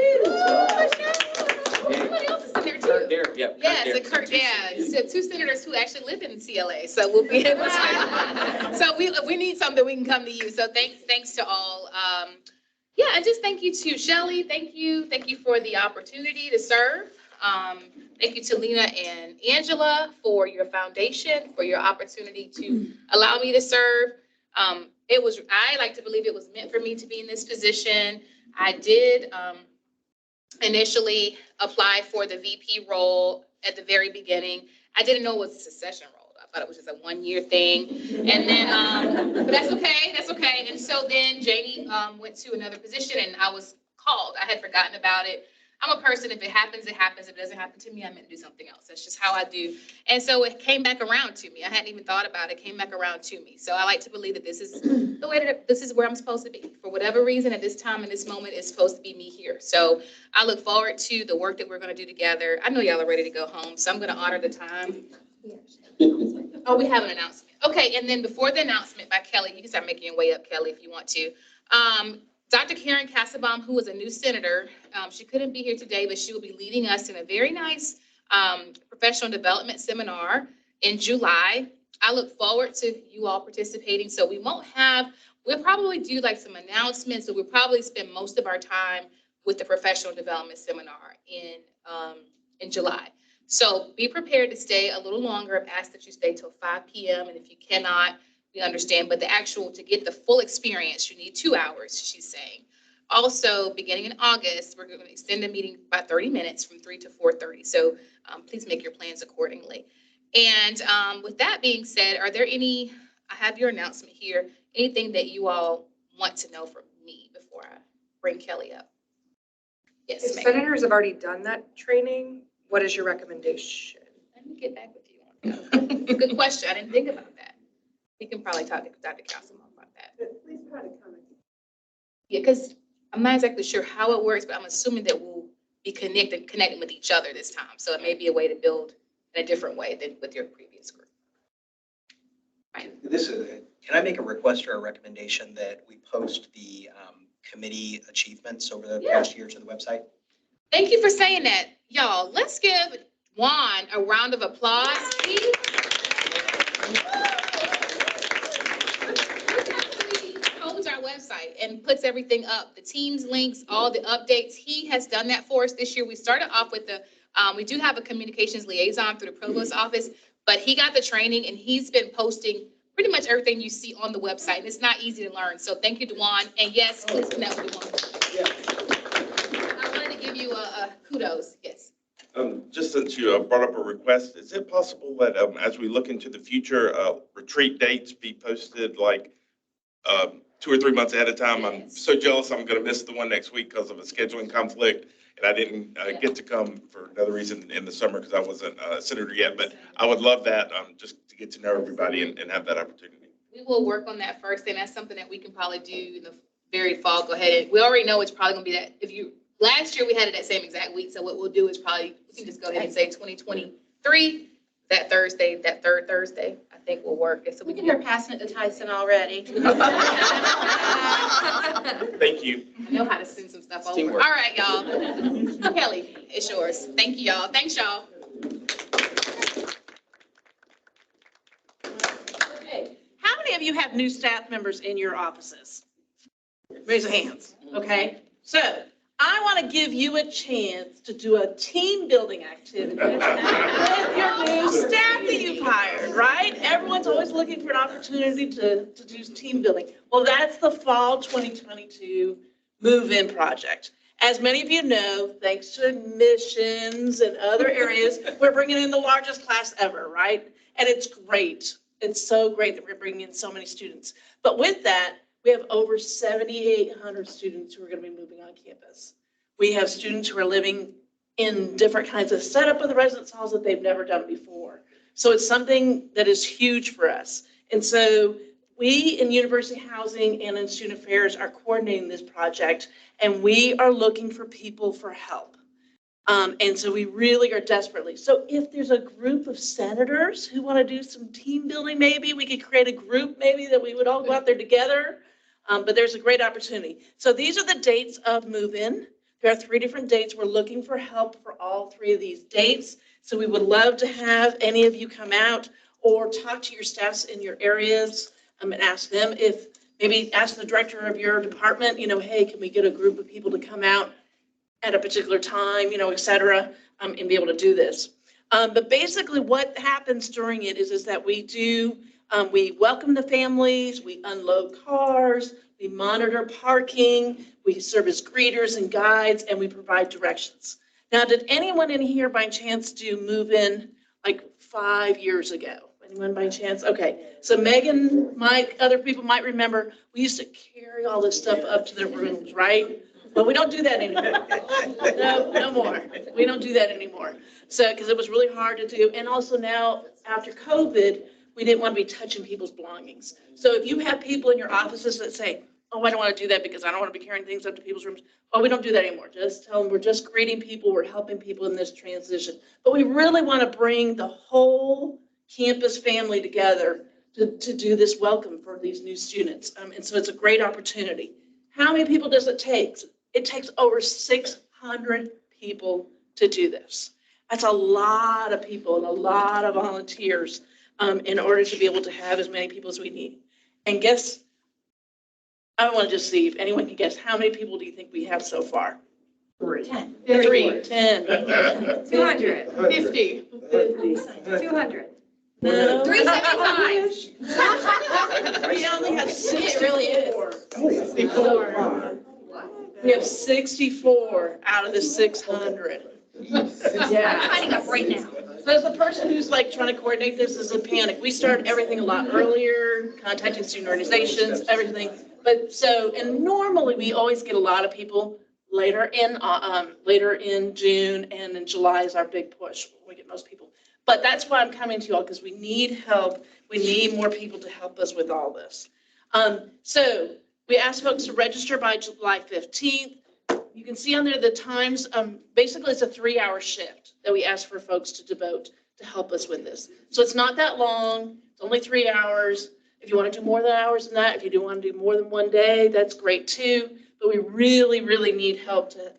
Somebody else is in there too. Kurt Dare, yeah. Yes, and Kurt, yeah, so two senators who actually live in CLA, so we'll be able to. So if we need something, we can come to you. So thanks to all. Yeah, and just thank you to Shelley. Thank you for the opportunity to serve. Thank you to Lena and Angela for your foundation, for your opportunity to allow me to serve. I like to believe it was meant for me to be in this position. I did initially apply for the VP role at the very beginning. I didn't know it was a succession role. I thought it was just a one-year thing. And then, but that's okay. And so then Janie went to another position and I was called. I had forgotten about it. I'm a person, if it happens, it happens. If it doesn't happen to me, I meant to do something else. That's just how I do. And so it came back around to me. I hadn't even thought about it. It came back around to me. So I like to believe that this is the way that this is where I'm supposed to be. For whatever reason, at this time, in this moment, it's supposed to be me here. So I look forward to the work that we're going to do together. I know y'all are ready to go home, so I'm going to honor the time. Oh, we have an announcement. Okay, and then before the announcement by Kelly, you can start making your way up, Kelly, if you want to. Dr. Karen Kassabaum, who is a new senator, she couldn't be here today, but she will be leading us in a very nice professional development seminar in July. I look forward to you all participating. So we'll probably do like some announcements. So we'll probably spend most of our time with the professional development seminar in July. So be prepared to stay a little longer. I've asked that you stay till 5 p.m. And if you cannot, we understand, but to get the full experience, you need 2 hours, she's saying. Also, beginning in August, we're going to extend the meeting by 30 minutes from 3 to 4:30. So please make your plans accordingly. And with that being said, are there I have your announcement here, anything that you all want to know from me before I bring Kelly up? Yes, If ma'am. senators have already done that training, what is your recommendation? Let me get back with you on that. Good question. I didn't think about that. You can probably talk to Dr. Kassabaum about that. Please try to come. Yeah, because I'm not exactly sure how it works, but I'm assuming that we'll be connecting with each other this time. So it may be a way to build in a different way than with your previous group. Right. Can I make a request or a recommendation that we post the committee achievements over the past year to the website? Thank you for saying that. Y'all, let's give Juan a round of applause, please. Holds our website and puts everything up, the team's links, all the updates. He has done that for us this year. We started off with the We do have a communications liaison through the provost office, but he got the training and he's been posting pretty much everything you see on the website. And it's not easy to learn. So thank you, Dewan. And yes, please connect with Dewan. I wanted to give you a kudos. Yes. Just since you brought up a request, is it possible that as we look into the future, retreat dates be posted like 2 or 3 months ahead of time? I'm so jealous I'm going to miss the one next week because of a scheduling conflict. And I didn't get to come for another reason in the summer because I wasn't a senator yet. But I would love that just to get to know everybody and have that opportunity. We will work on that first, and that's something that we can probably do in the very fall. Go ahead. We already know it's probably going to be that. Last year we had it that same exact week. So what we'll do is probably, we can just go ahead and say 2023, that Thursday, that third Thursday, I think will work. And so We can hear passing it to Tyson already. Thank you. I know how to send some stuff over. Teamwork. All right, y'all. Kelly, it's yours. Thank you, y'all. Thanks, y'all. Okay. How many of you have new staff members in your offices? Raise your hands, okay? So I want to give you a chance to do a team building activity with your new staff that you've hired, right? Everyone's always looking for an opportunity to do team building. Well, that's the fall 2022 move-in project. As many of you know, thanks to admissions and other areas, we're bringing in the largest class ever, right? And it's great. It's so great that we're bringing in so many students. But with that, we have over 7,800 students who are going to be moving on campus. We have students who are living in different kinds of setup of the residence halls that they've never done before. So it's something that is huge for us. And so we in University Housing and in Student Affairs are coordinating this project, and we are looking for people for help. And so we really are desperately. So if there's a group of senators who want to do some team building, maybe we could create a group maybe that we would all go out there together. But there's a great opportunity. So these are the dates of move-in. There are 3 different dates. We're looking for help for all 3 of these dates. So we would love to have any of you come out or talk to your staffs in your areas and ask them if, maybe ask the director of your department, hey, can we get a group of people to come out at a particular time, et cetera, and be able to do this. But basically what happens during it is that we do, we welcome the families, we unload cars, we monitor parking, we serve as greeters and guides, and we provide directions. Now, did anyone in here by chance do move-in like 5 years ago? Anyone by chance? Okay, so Megan, Mike, other people might remember, we used to carry all this stuff up to their rooms, right? But we don't do that anymore. No more. We don't do that anymore. So, because it was really hard to do. And also now, after COVID, we didn't want to be touching people's belongings. So if you have people in your offices that say, oh, I don't want to do that because I don't want to be carrying things up to people's rooms. Well, we don't do that anymore. Just tell them we're just greeting people. We're helping people in this transition. But we really want to bring the whole campus family together to do this welcome for these new students. And so it's a great opportunity. How many people does it take? It takes over 600 people to do this. That's a lot of people and a lot of volunteers in order to be able to have as many people as we need. And guess, I want to just see if anyone can guess, how many people do you think we have so far? 10. 3, 10. 200. 50. 200. No. 375. We only have 64. It really is. 64. We have 64 out of the 600. I'm signing up right now. So as the person who's like trying to coordinate this is in panic, we start everything a lot earlier, contacting student organizations, everything. But so, and normally we always get a lot of people later in June, and in July is our big push when we get most people. But that's why I'm coming to you all, because we need help. We need more people to help us with all this. So we asked folks to register by July 15th. You can see on there the times. Basically, it's a 3-hour shift that we ask for folks to devote to help us with this. So it's not that long. It's only 3 hours. If you want to do more than hours than that, if you do want to do more than one day, that's great too. But we really, really need help to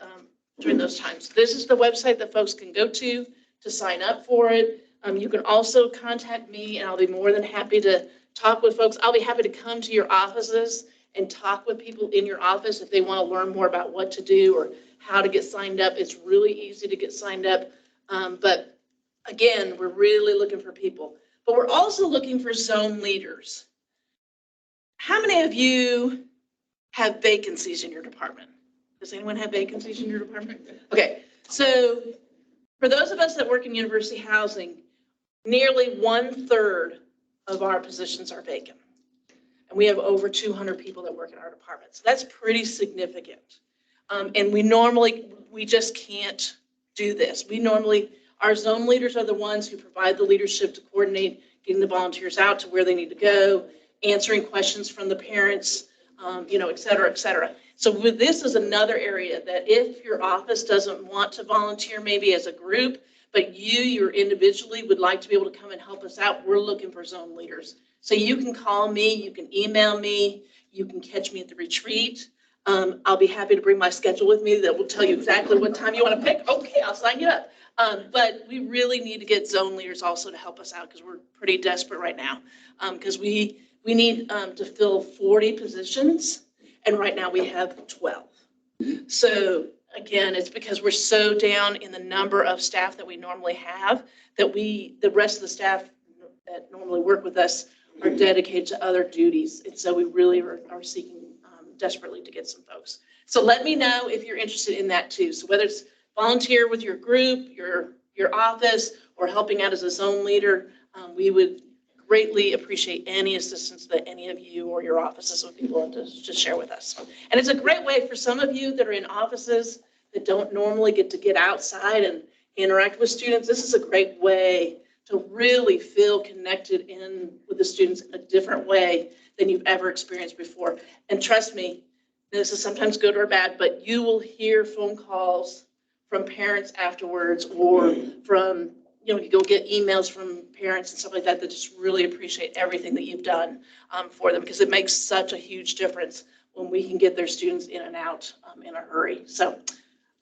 during those times. This is the website that folks can go to sign up for it. You can also contact me, and I'll be more than happy to talk with folks. I'll be happy to come to your offices and talk with people in your office if they want to learn more about what to do or how to get signed up. It's really easy to get signed up. But again, we're really looking for people. But we're also looking for zone leaders. How many of you have vacancies in your department? Does anyone have vacancies in your department? Okay, so for those of us that work in university housing, nearly 1/3 of our positions are vacant. And we have over 200 people that work in our department. So that's pretty significant. And we just can't do this. Our zone leaders are the ones who provide the leadership to coordinate getting the volunteers out to where they need to go, answering questions from the parents, et cetera, et cetera. So this is another area that if your office doesn't want to volunteer maybe as a group, but you individually would like to be able to come and help us out, we're looking for zone leaders. So you can call me, you can email me, you can catch me at the retreat. I'll be happy to bring my schedule with me that will tell you exactly what time you want to pick. Okay, I'll sign you up. But we really need to get zone leaders also to help us out because we're pretty desperate right now. Because we need to fill 40 positions, and right now we have 12. So again, it's because we're so down in the number of staff that we normally have that the rest of the staff that normally work with us are dedicated to other duties. And so we really are seeking desperately to get some folks. So let me know if you're interested in that too. So whether it's volunteer with your group, your office, or helping out as a zone leader, we would greatly appreciate any assistance that any of you or your offices would be willing to share with us. And it's a great way for some of you that are in offices that don't normally get outside and interact with students. This is a great way to really feel connected in with the students in a different way than you've ever experienced before. And trust me, this is sometimes good or bad, but you will hear phone calls from parents afterwards or from, you go get emails from parents and stuff like that just really appreciate everything that you've done for them because it makes such a huge difference when we can get their students in and out in a hurry. So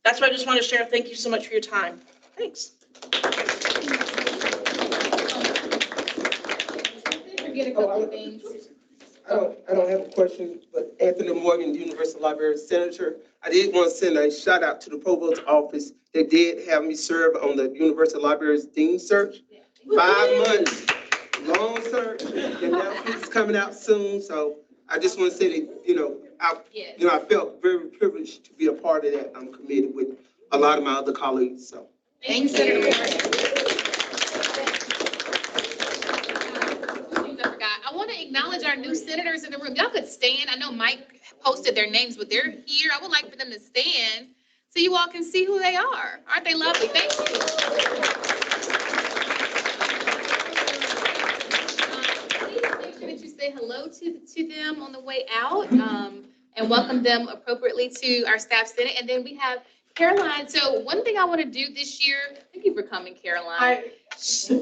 that's what I just want to share. Thank you so much for your time. Thanks. Forget a couple of things. I don't have a question, but Anthony Morgan, Universal Library Senator, I did want to send a shout out to the Provost office. They did have me serve on the Universal Library's Dean search. 5 months, long search. The announcement is coming out soon, so I just want to say that, I felt very privileged to be a part of that committee with a lot of my other colleagues, so. Thanks, Senator. I want to acknowledge our new senators in the room. Y'all could stand. I know Mike posted their names, but they're here. I would like for them to stand so you all can see who they are. Aren't they lovely? Thank you. Please make sure that you say hello to them on the way out and welcome them appropriately to our Staff Senate. And then we have Caroline. So one thing I want to do this year, thank you for coming, Caroline. She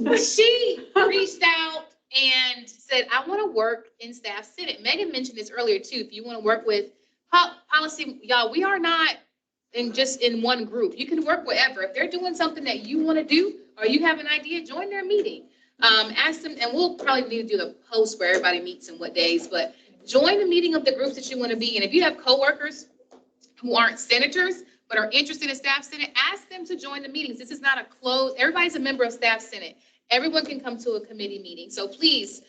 reached out and said, I want to work in Staff Senate. Megan mentioned this earlier too. If you want to work with policy, y'all, we are not just in one group. You can work wherever. If they're doing something that you want to do or you have an idea, join their meeting. Ask them, and we'll probably need to do the post where everybody meets and what days, but join the meeting of the groups that you want to be in. If you have coworkers who aren't senators but are interested in Staff Senate, ask them to join the meetings. This is not a closed, everybody's a member of Staff Senate. Everyone can come to a committee meeting. So please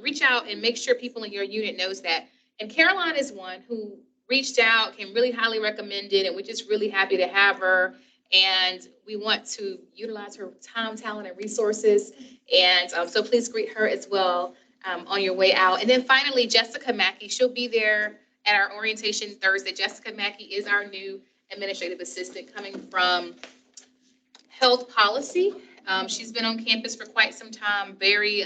reach out and make sure people in your unit knows that. And Caroline is one who reached out, came really highly recommended, and we're just really happy to have her. And we want to utilize her time, talent, and resources. And so please greet her as well on your way out. And then finally, Jessica Mackey, she'll be there at our orientation Thursday. Jessica Mackey is our new administrative assistant coming from health policy. She's been on campus for quite some time, very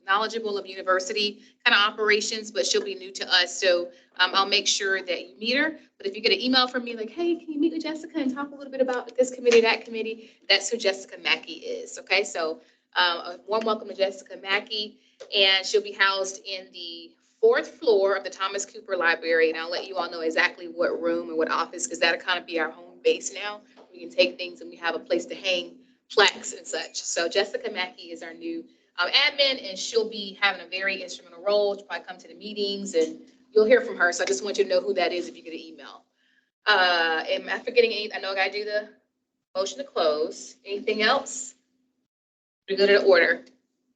knowledgeable of university kind of operations, but she'll be new to us. So I'll make sure that you meet her. But if you get an email from me like, hey, can you meet with Jessica and talk a little bit about this committee, that committee, that's who Jessica Mackey is. Okay, so a warm welcome to Jessica Mackey. And she'll be housed in the 4th floor of the Thomas Cooper Library. And I'll let you all know exactly what room and what office, because that'll kind of be our home base now. We can take things and we have a place to hang plaques and such. So Jessica Mackey is our new admin, and she'll be having a very instrumental role. She'll probably come to the meetings and you'll hear from her. So I just want you to know who that is if you get an email. Am I forgetting anything? I know I gotta do the Motion to close. Anything else? We're good in order.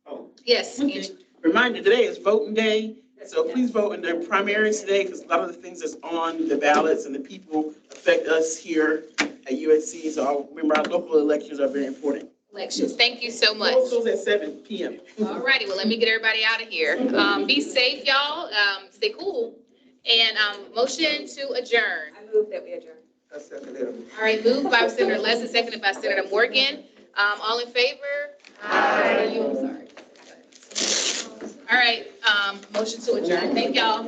Oh. Yes, Okay. Angie. Reminder, today is voting day, so please vote in the primaries today, because a lot of the things that's on the ballots and the people affect us here at USC. So remember, our local elections are very important. Elections. Thank you so much. Vote goes at 7 p.m. All righty, well, let me get everybody out of here. Be safe, y'all. Stay cool. And motion to adjourn. I move that we adjourn. I second it. All right, moved by Senator Leslie, seconded by Senator Morgan. All in favor? Aye. I'm sorry. All right, motion to adjourn. Thank y'all.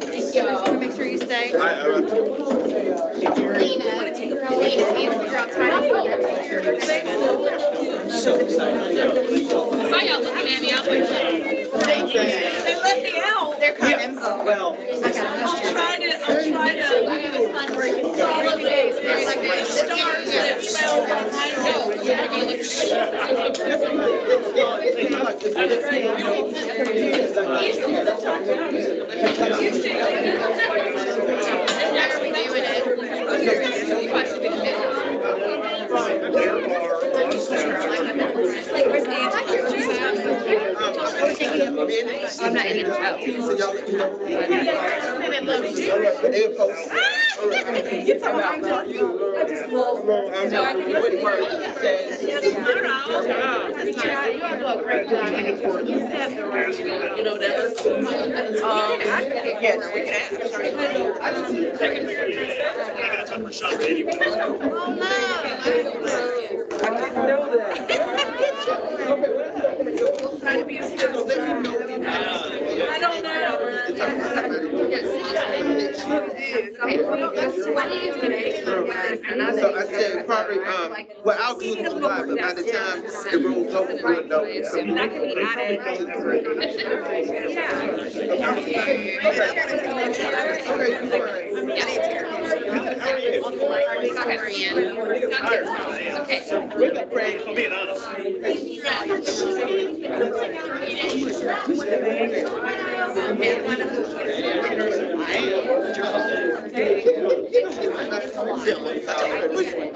Thank y'all. Make sure you stay. Why y'all looking at me? I'm like, They let me out. they're coming. Well. I'm trying to. I'm not in it. So y'all let me know. They post. I don't So I said, probably, well, I'll do it live, but by the time it rolls over, we'll know. Okay.